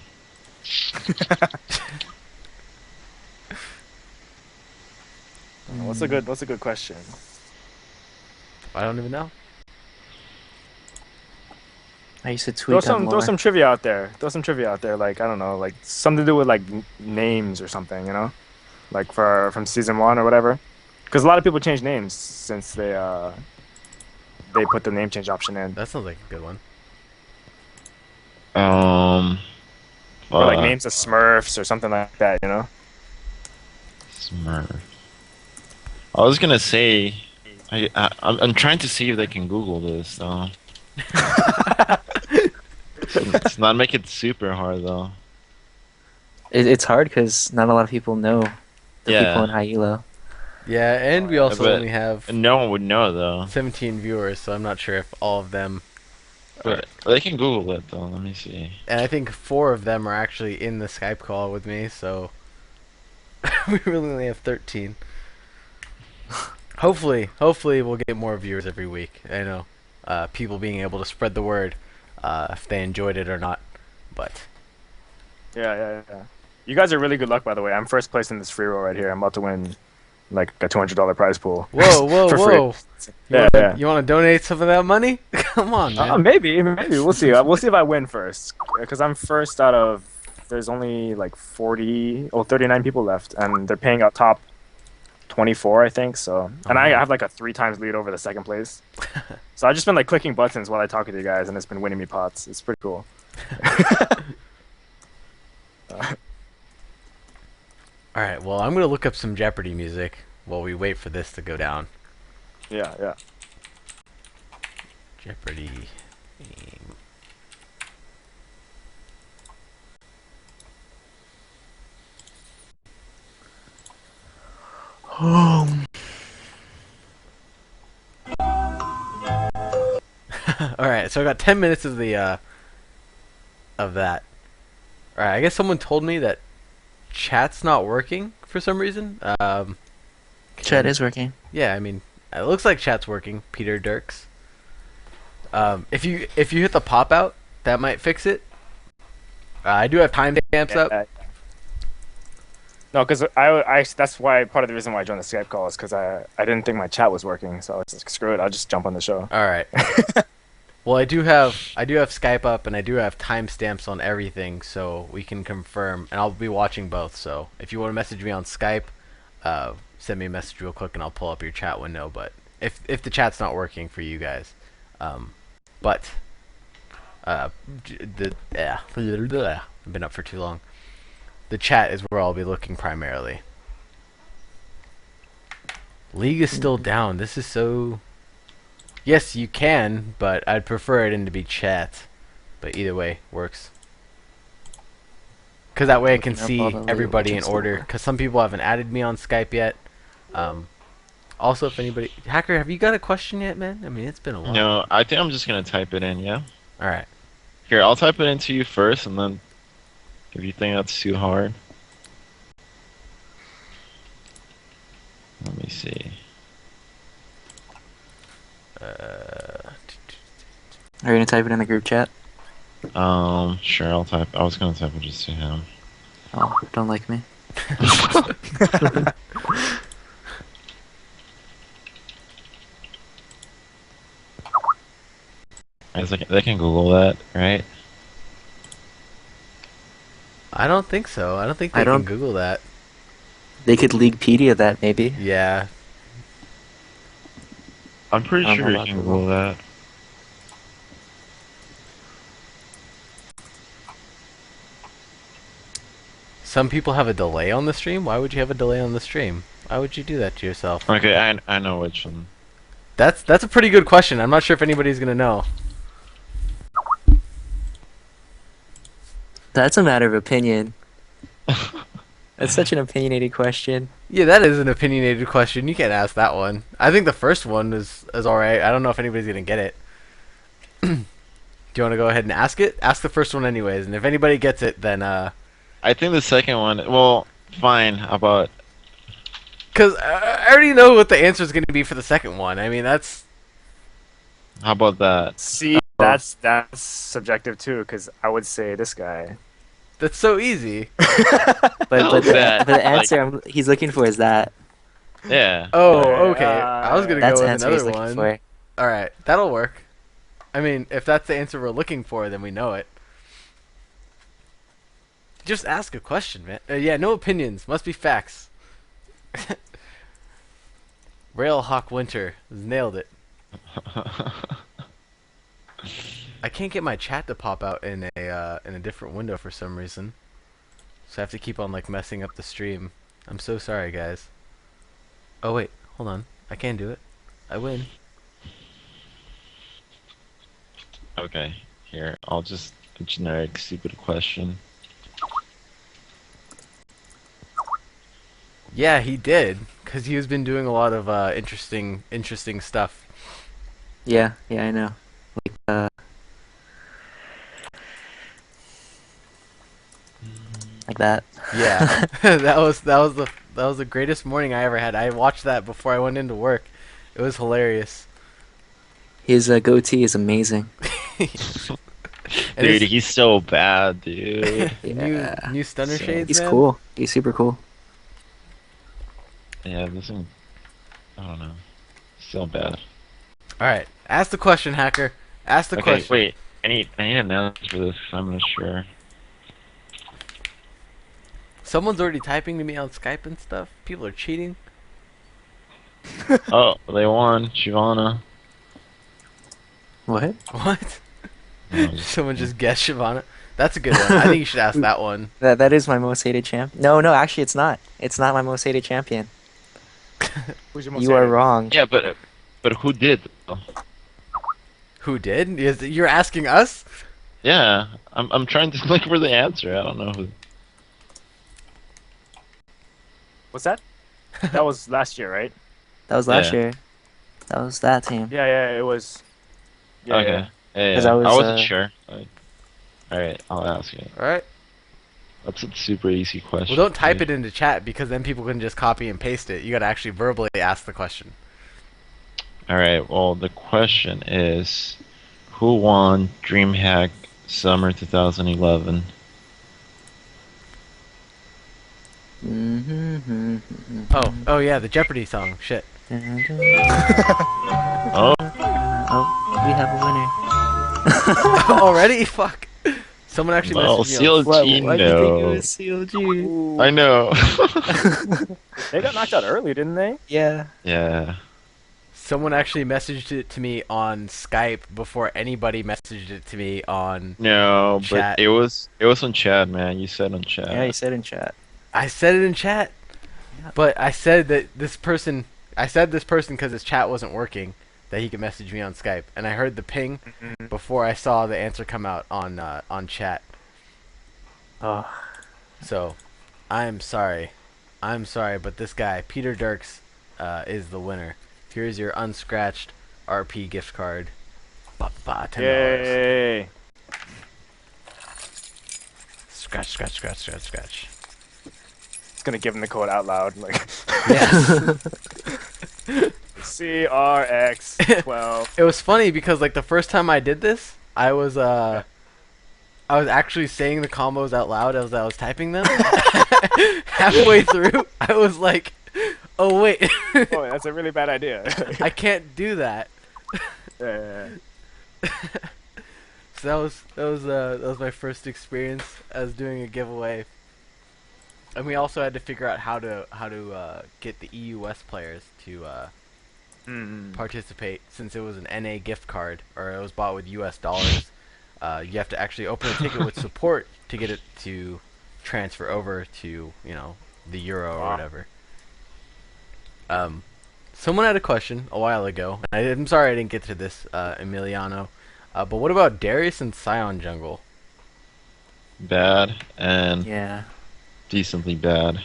What's a good question? I don't even know. I used to Throw tweet on some lore. trivia out there. Throw some trivia out there. Like I don't know, like something to do with like names or something. You know, like from season 1 or whatever. Because a lot of people change names since they put the name change option in. That sounds like a good one. Or like Fuck. names of Smurfs or something like that, you know? Smurf. I was gonna say, I'm trying to see if they can Google this though. It's not make it super hard though. It's hard because not a lot of people know the people in Yeah, high elo. Yeah, and we yeah, also but only have no one would know though. 17 viewers, so I'm not sure if all of them are. But they can Google it though. Let me see. And I think 4 of them are actually in the Skype call with me, so we really only have 13. Hopefully we'll get more viewers every week. I know, people being able to spread the word, if they enjoyed it or not. But Yeah. You guys are really good luck, by the way. I'm first place in this free roll right here. I'm about to win like a $200 prize pool. whoa, For free. You Yeah, wanna, yeah. You want to donate some of that money? Come on, man. Maybe. We'll see. We'll see if I win first, because I'm first out of. There's only like 39 people left, and they're paying out top 24, I think. So, and I have like a 3 times lead over the second place. So I've just been like clicking buttons while I talk to you guys, and it's been winning me pots. It's pretty cool. All right, well, I'm gonna look up some Jeopardy music while we wait for this to go down. Yeah. Jeopardy theme. All right, so I got 10 minutes of the of that. All right, I guess someone told me that chat's not working for some reason. Chat is working. Yeah, I mean, it looks like chat's working. Peter Dirks. If you hit the pop out, that might fix it. I do have timestamps up. No, because I that's why part of the reason why I joined the Skype call is because I didn't think my chat was working, so I was like, screw it, I'll just jump on the show. All right. Well, I do have Skype up, and I do have timestamps on everything, so we can confirm. And I'll be watching both. So if you want to message me on Skype, send me a message real quick, and I'll pull up your chat window. But if the chat's not working for you guys, but I've been up for too long. The chat is where I'll be looking primarily. League is still down. This is so. Yes, you can, but I'd prefer it in to be chat. But either way works. Because that way I can Looking up see all the everybody in legends order. store. Because some people haven't added me on Skype yet. Also, if anybody... Hacker, have you got a question yet, man? I mean, it's been a while. No, I think I'm just gonna type it in. Yeah. Alright. Here, I'll type it into you first, and then if you think that's too hard, let me see. Are you gonna type it in the group chat? Sure, I'll type. I was gonna type it just to him. Oh, don't like me. They can Google that, right? I don't think so. I don't think I they can don't- Google that. They could Leaguepedia that maybe. Yeah. I'm pretty I don't sure know you about can Google. Google that. Some people have a delay on the stream. Why would you have a delay on the stream? Why would you do that to yourself? Okay, I know which one. That's a pretty good question. I'm not sure if anybody's gonna know. That's a matter of opinion. That's such an opinionated question. Yeah, that is an opinionated question. You can't ask that one. I think the first one is alright. I don't know if anybody's gonna get it. Do you want to go ahead and ask it? Ask the first one anyways, and if anybody gets it, then I think the second one. Well, fine. How about? because I already know what the answer is gonna be for the second one. I mean, that's How about that? See, that's subjective too, because I would say this guy. so easy. But that, the answer he's looking for is that. Yeah. Oh, Okay, okay. I was gonna That's go the with answer he's another looking one. for. All right, that'll work. I mean, if that's the answer we're looking for, then we know it. Just ask a question, man. Yeah, no opinions. Must be facts. Railhawk Winter. Nailed it. I can't get my chat to pop out in a different window for some reason. So I have to keep on like messing up the stream. I'm so sorry, guys. Oh wait, hold on. I can do it. I win. Okay, here, I'll just a generic stupid question. Yeah, he did, cause he has been doing a lot of interesting stuff. Yeah, I know. Like, like that. Yeah, that was the greatest morning I ever had. I watched that before I went into work. It was hilarious. His goatee is amazing. And Dude, his he's so bad, dude. Yeah. new stunner So- shades, He's man. cool. He's super cool. Yeah, this one, I don't know. So bad. All right, ask the question, hacker. Ask the Okay, question. wait. I need an answer for this. I'm not sure. Someone's already typing to me on Skype and stuff. People are cheating. Oh, they won. Shivana. What? What? No, just- Someone just guessed Shyvana. That's a good one. I think you should ask that one. That is my most hated champ. No, actually, it's not. It's not my most hated champion. Who's your most You are hated? wrong. Yeah, but who did? Though? Who did? You're asking us? Yeah, I'm trying to look for the answer. I don't know who. What's that? That was last year, right? That was last Yeah. year. That was that team. Yeah, it was. Yeah, Okay. yeah. Yeah, 'Cause yeah. I was, I wasn't sure. All right, I'll ask you. All right. That's a super easy question. Well, don't type it into chat because then people can just copy and paste it. You got to actually verbally ask the question. All right. Well, the question is, who won DreamHack Summer 2011? Oh yeah, the Jeopardy song. Shit. Oh, Oh, we have a winner. Already? Fuck. Someone actually well, messaged me on CLG, Why do you think it no. was CLG? Ooh. I know. They got knocked out early, didn't they? Yeah. Yeah. Someone actually messaged it to me on Skype before anybody messaged it to me on. No, Chat. but it was on chat, man. You said on chat. Yeah, he said in chat. I said it in chat, Yeah. but I said that this person. I said this person because his chat wasn't working, that he could message me on Skype, and I heard the ping before I saw the answer come out on chat. Oh, So, I'm sorry, but this guy Peter Dirks is the winner. Here's your unscratched RP gift card. $10. Yay! Scratch. It's gonna give him the code out loud, like Yes. CRX12. It was funny because like the first time I did this, I was actually saying the combos out loud as I was typing them. Halfway through, I was like, "Oh wait, Oh, that's a really bad idea. I can't do that." Yeah. So that was my first experience as doing a giveaway. And we also had to figure out how to get the EU West players to participate, since it was an NA gift card, or it was bought with US dollars. You have to actually open a ticket with support to get it to transfer over to, the euro or Wow. whatever. Someone had a question a while ago. I'm sorry I didn't get to this, Emiliano. But what about Darius and Scion jungle? Bad and yeah. decently bad.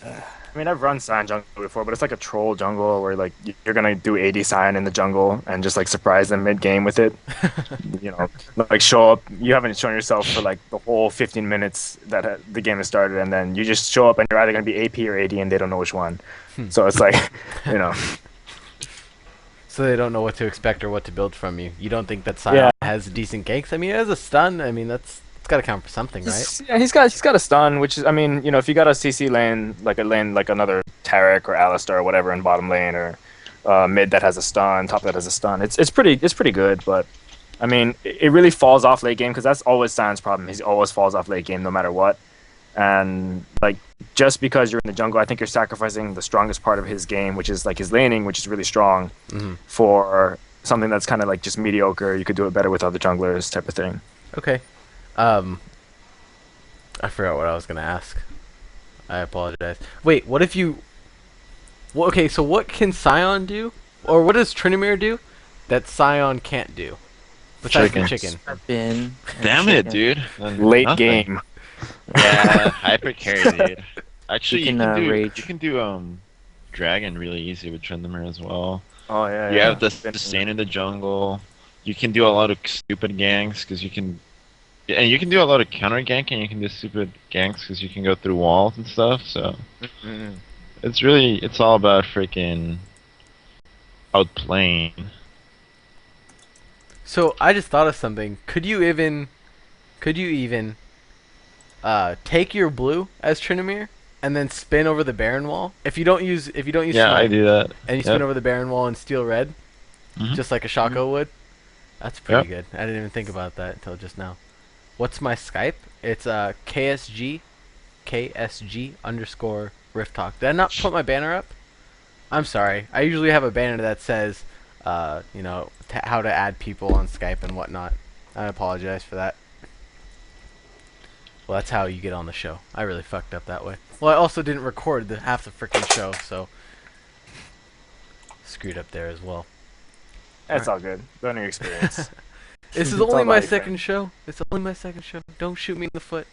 I mean, I've run Cyan jungle before, but it's like a troll jungle where like you're gonna do AD Cyan in the jungle and just like surprise them mid game with it. Like show up. You haven't shown yourself for like the whole 15 minutes that the game has started, and then you just show up and you're either gonna be AP or AD, and they don't know which one. So it's like, So they don't know what to expect or what to build from you. You don't think that Scion has decent ganks? I mean, it has a stun. I mean, it's got to count for something, right? Yeah, he's got a stun, which is, I mean, if you got a CC lane like another Tarek or Alistar or whatever in bottom lane, or mid that has a stun, top that has a stun, it's pretty good. But I mean, it really falls off late game because that's always Sion's problem. He always falls off late game no matter what. And like just because you're in the jungle, I think you're sacrificing the strongest part of his game, which is like his laning, which is really strong, for something that's kind of like just mediocre. You could do it better with other junglers, type of thing. Okay. I forgot what I was gonna ask. I apologize. Wait, what if you? Well, okay, so what can Scion do, or what does Tryndamere do that Scion can't do? Besides the chicken. Bin and Damn it, chicken. dude. Then Late nothing. game. Yeah, hyper carry, dude. Actually, You you can, can do rage. you can do dragon really easy with Tryndamere as well. Oh yeah. You yeah. have the sustain in the jungle. You can do a lot of stupid ganks because you can, and you can do a lot of counter ganking. You can do stupid ganks because you can go through walls and stuff. So Mm. it's all about freaking outplaying. So I just thought of something. Could you even take your blue as Tryndamere and then spin over the Baron wall? If you don't use Yeah, I smoke, do that. and you spin over the Baron wall and steal red, Mhm. just like a Shaco would. That's pretty good. I didn't even think about that until just now. What's my Skype? It's KSG _Rift Talk. Did I not put my banner up? I'm sorry. I usually have a banner that says, how to add people on Skype and whatnot. I apologize for that. Well, that's how you get on the show. I really fucked up that way. Well, I also didn't record half the freaking show, so screwed up there as well. That's all good. Learning experience. This is It's only all my about you, second show. It's only my second show. Don't shoot me in the foot.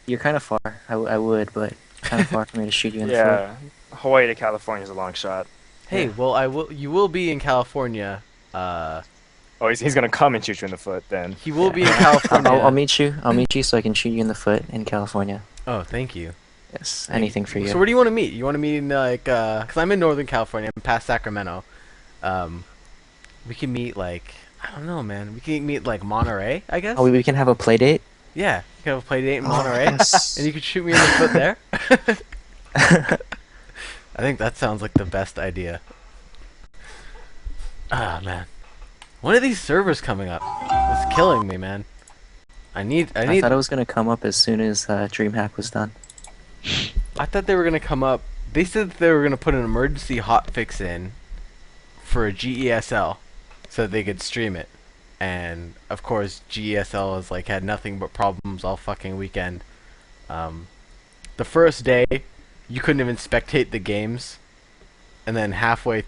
You're kind of far. I would, but kind of far for me to shoot you in the foot. Yeah. Hawaii to California is a long shot. Hey, Yeah. well, you will be in California. Oh, he's gonna come and shoot you in the foot then. He will be in I'll California. meet you. I'll meet you so I can shoot you in the foot in California. Oh, thank you. Yes, anything for you. So where do you want to meet? You want to meet in cause I'm in Northern California. I'm past Sacramento. We can meet I don't know, man. We can meet Monterey, I guess. Oh, we can have a play date. Yeah, you can have a play date in Oh, Monterey, yes. and you can shoot me in the foot there. I think that sounds like the best idea. Ah, man. When are these servers coming up? It's killing me, man. I thought it was gonna come up as soon as DreamHack was done. I thought they were gonna come up. They said that they were gonna put an emergency hotfix in for a GESL so that they could stream it. And of course, GESL has had nothing but problems all fucking weekend. The first day, you couldn't even spectate the games, and then halfway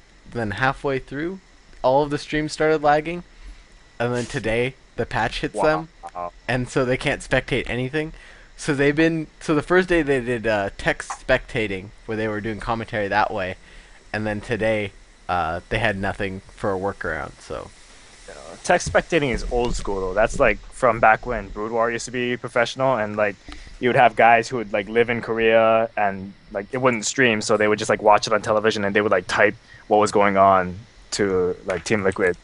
through, all of the streams started lagging, and then today the patch hits them, and so they can't spectate anything. So the first day they did text spectating, where they were doing commentary that way, and then today they had nothing for a workaround. So Text spectating is old school though. That's from back when Brood War used to be professional, and you would have guys who would live in Korea and it wouldn't stream, so they would just watch it on television and they would type what was going on to Team Liquid.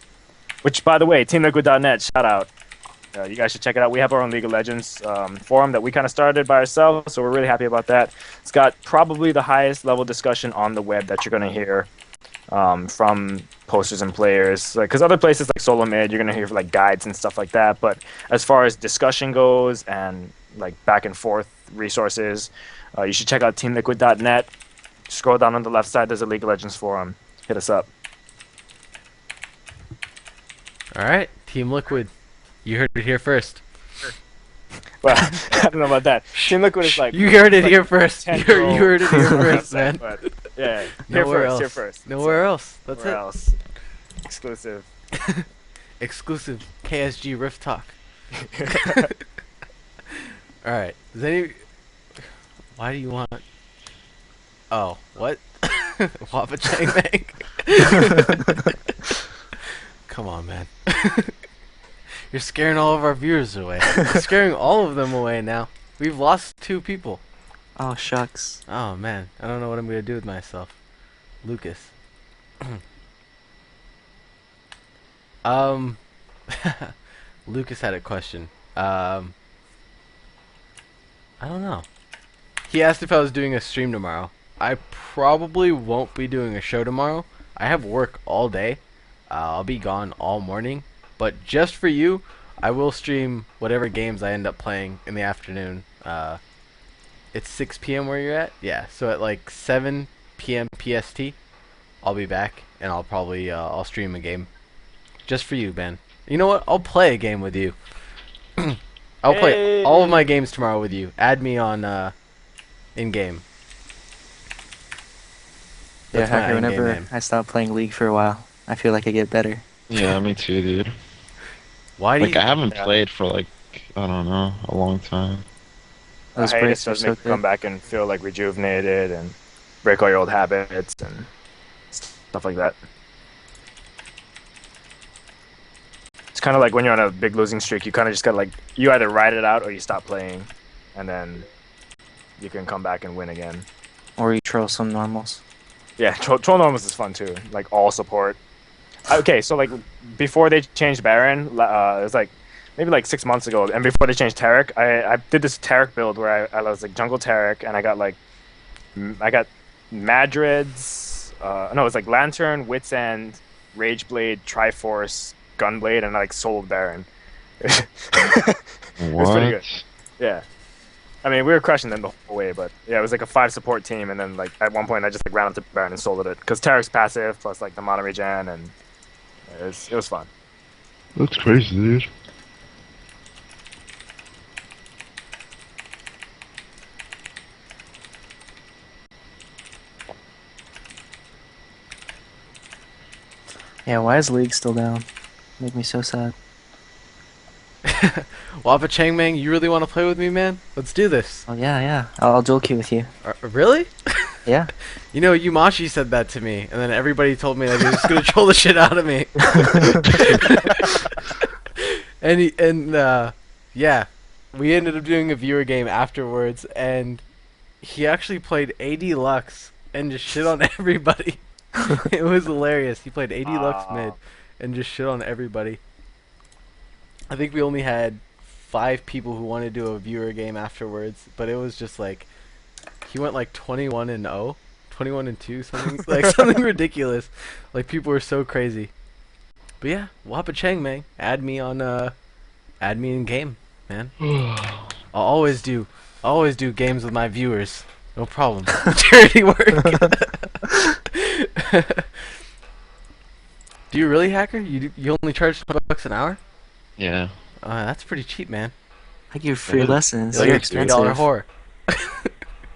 Which, by the way, TeamLiquid.net, shout out. You guys should check it out. We have our own League of Legends forum that we kind of started by ourselves, so we're really happy about that. It's got probably the highest level discussion on the web that you're going to hear from posters and players. Because other places like Solo Mid, you're going to hear guides and stuff like that. But as far as discussion goes and back and forth resources, you should check out TeamLiquid.net. Scroll down on the left side, there's a League of Legends forum. Hit us up. alright, Team Liquid. You heard it here first. Well, I don't know about that. Team Liquid is You heard it here first. You 10-year-old heard it here first, man. But, yeah, Nowhere else. here first. Nowhere else. That's Nowhere it. else. Exclusive. Exclusive KSG Rift Talk. Alright. Why do you want... Oh, what? Wappa Chang Bang? Come on, man. You're scaring all of our viewers away. You're scaring all of them away now. We've lost 2 people. Oh shucks. Oh, man. I don't know what I'm going to do with myself. Lucas. Lucas had a question. I don't know. He asked if I was doing a stream tomorrow. I probably won't be doing a show tomorrow. I have work all day. I'll be gone all morning. But just for you, I will stream whatever games I end up playing in the afternoon. It's 6 p.m. where you're at? Yeah, so at 7 p.m. PST, I'll be back, and I'll probably I'll stream a game. Just for you, Ben. You know what? I'll play a game with you. I'll play all of my Hey! games tomorrow with you. Add me on in game. Yeah, That's my Hacker, in-game whenever name. I stop playing League for a while, I feel like I get better. Yeah, me too, dude. Why do Like you? I haven't Yeah, played for like I don't know a long time. Those hiatus breaks are does so make you come good. back and feel like rejuvenated and break all your old habits and stuff like that. It's kind of like when you're on a big losing streak, you kind of just gotta like you either ride it out or you stop playing, and then you can come back and win again. Or you troll some normals. Yeah, Troll Normals is fun too. Like all support. Okay, so like before they changed Baron, it was like maybe like 6 months ago, and before they changed Taric, I did this Taric build where I was like jungle Taric, and I got like I got Madrids. No, it was like Lantern, Wits End, Rage Blade, Triforce, Gunblade, and I like sold Baron. It was pretty good. What? Yeah. I mean, we were crushing them the whole way, but yeah, it was like a 5 support team, and then like at one point I just like ran up to Baron and sold it because Taric's passive plus like the mono regen, and it was fun. That's crazy, dude. Yeah, why is League still down? Make me so sad. Wappa Changmang, you really want to play with me, man? Let's do this. Oh yeah, yeah. I'll dual queue with you. Really? Yeah. You know, Yumashi said that to me, and then everybody told me that he was just gonna troll the shit out of me. Yeah, we ended up doing a viewer game afterwards, and he actually played 80 Lux and just shit on everybody. It was hilarious. He played 80 Lux mid and just shit on everybody. I think we only had 5 people who wanted to do a viewer game afterwards, but it was just like he went like 21-0, 21-2, something like something ridiculous. Like people were so crazy. But yeah, Wappa Chang, man, add me in game, man. I'll always do games with my viewers. No problem. Charity work. Do you really, Hacker? You only charge $20 an hour? Yeah. That's pretty cheap, man. I give free It is. lessons. You're You're like a $3 expensive. whore.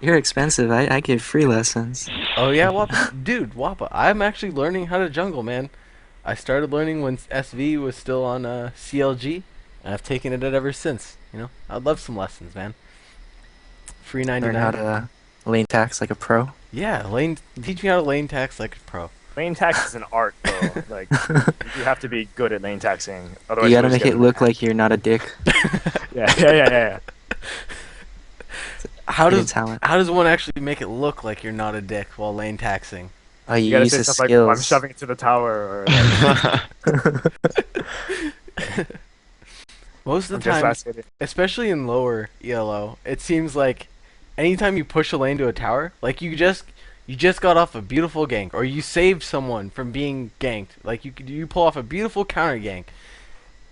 You're expensive. I give free lessons. Oh yeah, Wappa, dude, Wappa. I'm actually learning how to jungle, man. I started learning when SV was still on CLG, and I've taken it ever since. You know, I'd love some lessons, man. Free Learn 99. how to lane tax like a pro. Yeah, teach me how to lane tax like a pro. Lane tax is an art, though. Like you have to be good at lane taxing. Otherwise, You gotta just make get it look like you're not a dick. Yeah. How Hidden does talent. one actually make it look like you're not a dick while lane taxing? Oh, You you gotta use say the stuff like, "I'm skills. shoving it to the tower," or Most of I'm the just time, last hitting. especially in lower ELO, it seems like anytime you push a lane to a tower, like you just got off a beautiful gank, or you saved someone from being ganked. Like you pull off a beautiful counter gank,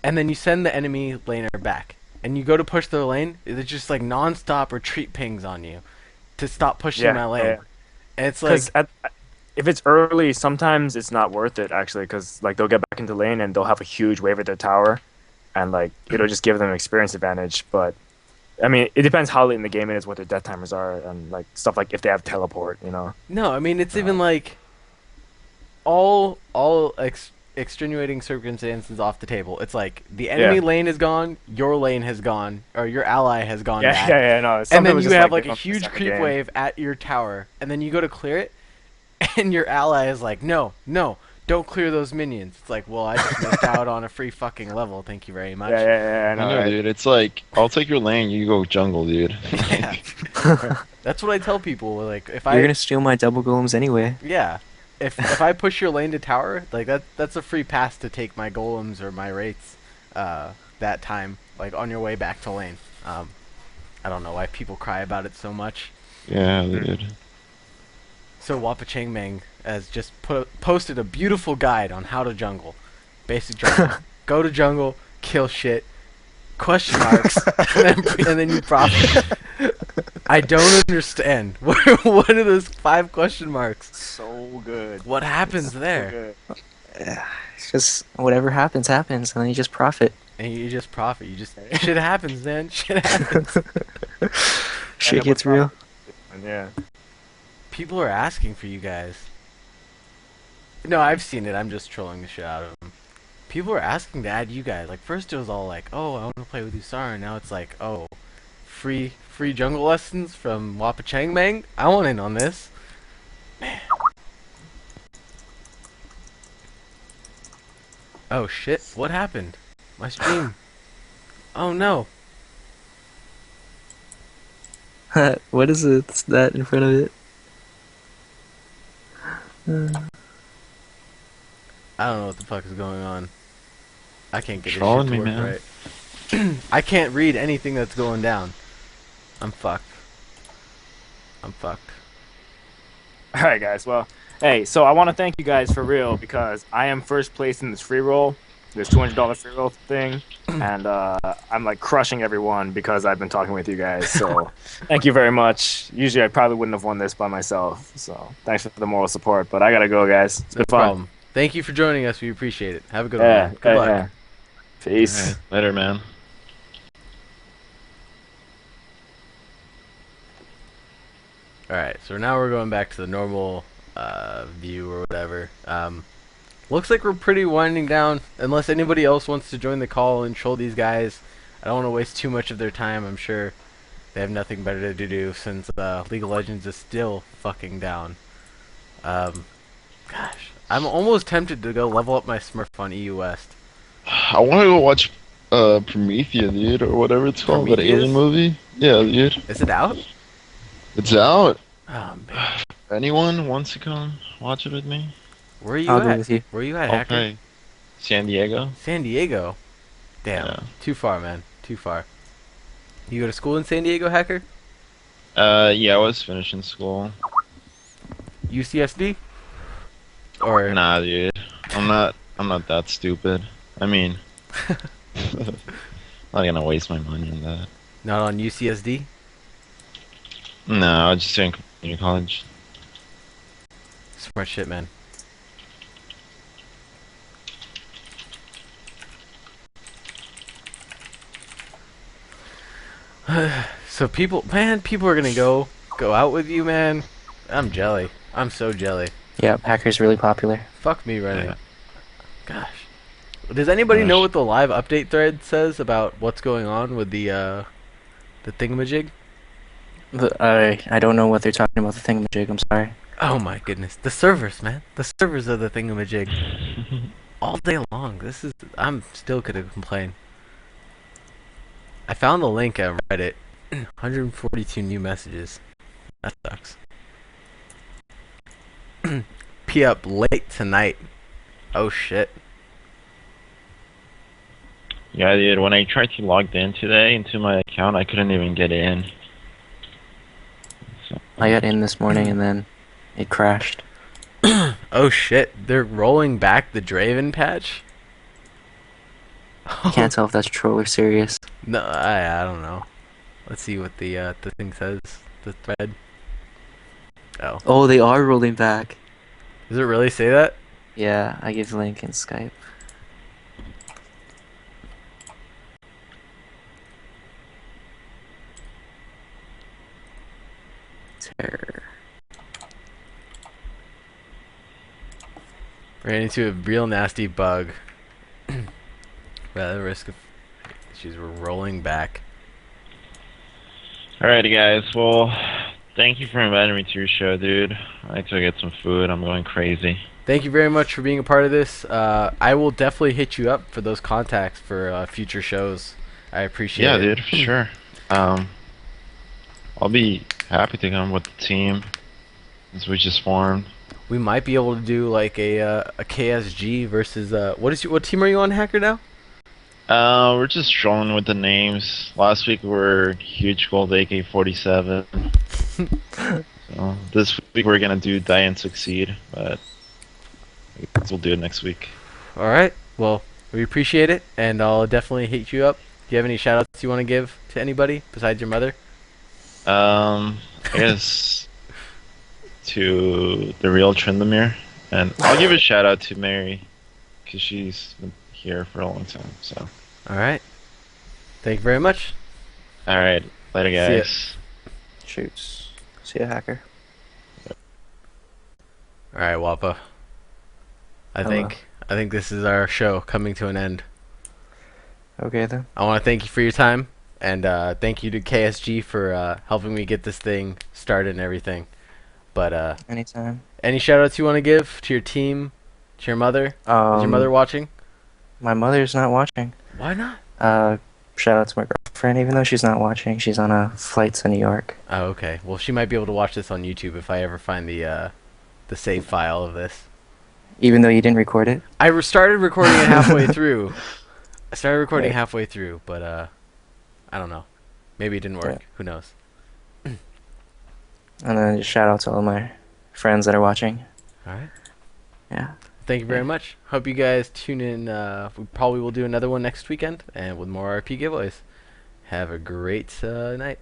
and then you send the enemy laner back, and you go to push their lane. It's just like non-stop retreat pings on you to stop pushing my lane. Yeah. And it's like, Because if it's early, sometimes it's not worth it actually. Because like they'll get back into lane and they'll have a huge wave at their tower, and like it'll just give them an experience advantage. But I mean, it depends how late in the game it is, what their death timers are, and like stuff like if they have teleport, you know. no, I mean it's even like all extenuating circumstances off the table. It's like the enemy Yeah. lane is gone, your lane has gone, or your ally has gone back. No. And then was you just have like a different from the huge second creep game. wave at your tower, and then you go to clear it, and your ally is like, no, don't clear those minions. It's like, well, I just missed out on a free fucking level. Thank you very much. Yeah, I I know, know, right? dude. It's like I'll take your lane, you go jungle, dude. Yeah. That's what I tell people. Like, if You're gonna steal my double golems anyway. yeah, if I push your lane to tower, like that's a free pass to take my golems or my wraiths, that time, like on your way back to lane. I don't know why people cry about it so much. Yeah, dude. So Wappa Changmang has just posted a beautiful guide on how to jungle. Basic jungle. Go to jungle, kill shit, question marks, and then you profit. I don't understand. What are those 5 question marks? So good. What happens So there? good. It's just whatever happens, happens, and then you just profit. and you just profit. You just shit happens, man. Shit happens. Shit up gets with real. Yeah. People are asking for you guys. No, I've seen it. I'm just trolling the shit out of them. People are asking to add you guys. Like first it was all like, "Oh, I want to play with Usara." Now it's like, "Oh, free jungle lessons from Wappa Chang Mang." I want in on this. Man. Oh shit! What happened? My stream. Oh no! What is it? It's that in front of it? I don't know what the fuck is going on. I can't get this shit Trolling to me, work man. right. I can't read anything that's going down. I'm fucked. I'm fucked. All right, guys. Well, hey, so I want to thank you guys for real because I am first place in this free roll, this $200 free roll thing, and I'm like crushing everyone because I've been talking with you guys. So thank you very much. Usually I probably wouldn't have won this by myself. So thanks for the moral support. But I gotta go, guys. It's No been fun. problem. Thank you for joining us. We appreciate it. Have a good one, Yeah, man. Good luck. yeah. Peace. Alright, later, man. Alright, so now we're going back to the normal view or whatever. Looks like we're pretty winding down. Unless anybody else wants to join the call and troll these guys. I don't want to waste too much of their time. I'm sure they have nothing better to do since League of Legends is still fucking down. Gosh, I'm almost tempted to go level up my Smurf on EU West. I want to go watch Promethea, dude, or whatever it's called, that Prometheus? alien movie. Yeah, dude. Is it out? It's out. Oh man, If anyone wants to come watch it with me, where are you I'll go at? with you. Where are you at, I'll Hacker? pay. San Diego. San Diego. Damn, Yeah. too far, man. Too far. You go to school in San Diego, Hacker? Yeah, I was finishing school. UCSD? Or Nah, dude. I'm not that stupid. I mean, I'm not gonna waste my money on that. not on UCSD? No, I was just doing community college. Smart shit, man. So people are gonna go out with you, man. I'm jelly. I'm so jelly. Yeah, Hacker's really popular. Fuck me running. Yeah. Gosh. Does anybody know Gosh. what the live update thread says about what's going on with the thingamajig? I don't know what they're talking about. The thingamajig. I'm sorry. Oh my goodness. The servers, man. The servers of the thingamajig. All day long. I'm still gonna complain. I found the link at Reddit. 142 new messages. That sucks. P up late tonight. Oh shit. Yeah, dude. When I tried to log in today into my account, I couldn't even get in. So, I got in this morning and then it crashed. Oh shit. They're rolling back the Draven patch? Can't tell if that's troll or serious. No, I don't know. Let's see what the thing says. The thread. Oh. Oh, they are rolling back. Does it really say that? Yeah, I give the link in Skype. Terror. Ran into a real nasty bug. Well, the risk of issues were rolling back. alrighty, guys. Well, thank you for inviting me to your show, dude. I need to get some food. I'm going crazy. Thank you very much for being a part of this. I will definitely hit you up for those contacts for future shows. I appreciate Yeah, it. dude, for sure. I'll be happy to come with the team since we just formed. We might be able to do like a KSG versus what team are you on, Hacker, now? We're just strolling with the names. Last week we were huge gold AK-47. So this week we're gonna do Die and Succeed, but I guess we'll do it next week. All right. Well, we appreciate it, and I'll definitely hit you up. Do you have any shout-outs you want to give to anybody besides your mother? I guess to the real Trindamere, and I'll give a shout out to Mary, cause she's been here for a long time. So All right. Thank you very much. All right, later, See ya. guys. Shoots. See ya, hacker. All right, Wappa. Hello. I think this is our show coming to an end. Okay then. I want to thank you for your time, and thank you to KSG for helping me get this thing started and everything. But Anytime. any shout outs you want to give to your team, to your mother? Is your mother watching? My mother's not watching. Why not? Shout out to my girlfriend, even though she's not watching. She's on a flight to New York. Oh, okay. Well, she might be able to watch this on YouTube if I ever find the save file of this. Even though you didn't record it? I started recording it halfway through. Right. Halfway through, but I don't know. Maybe it didn't work. Yeah. Who knows? And then just shout out to all my friends that are watching. All right. Yeah. Thank you very Yeah. much. Hope you guys tune in. We probably will do another one next weekend, and with more RP giveaways. Have a great night.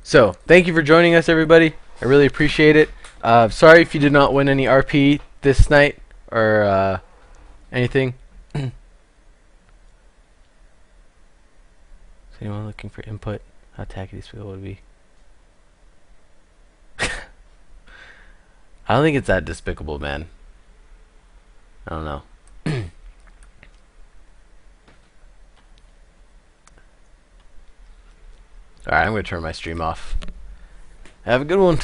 So, thank you for joining us, everybody. I really appreciate it. Sorry if you did not win any RP this night or anything. Is anyone looking for input? How tacky these people would be? I don't think it's that despicable, man. I don't know. Alright, I'm going to turn my stream off. Have a good one.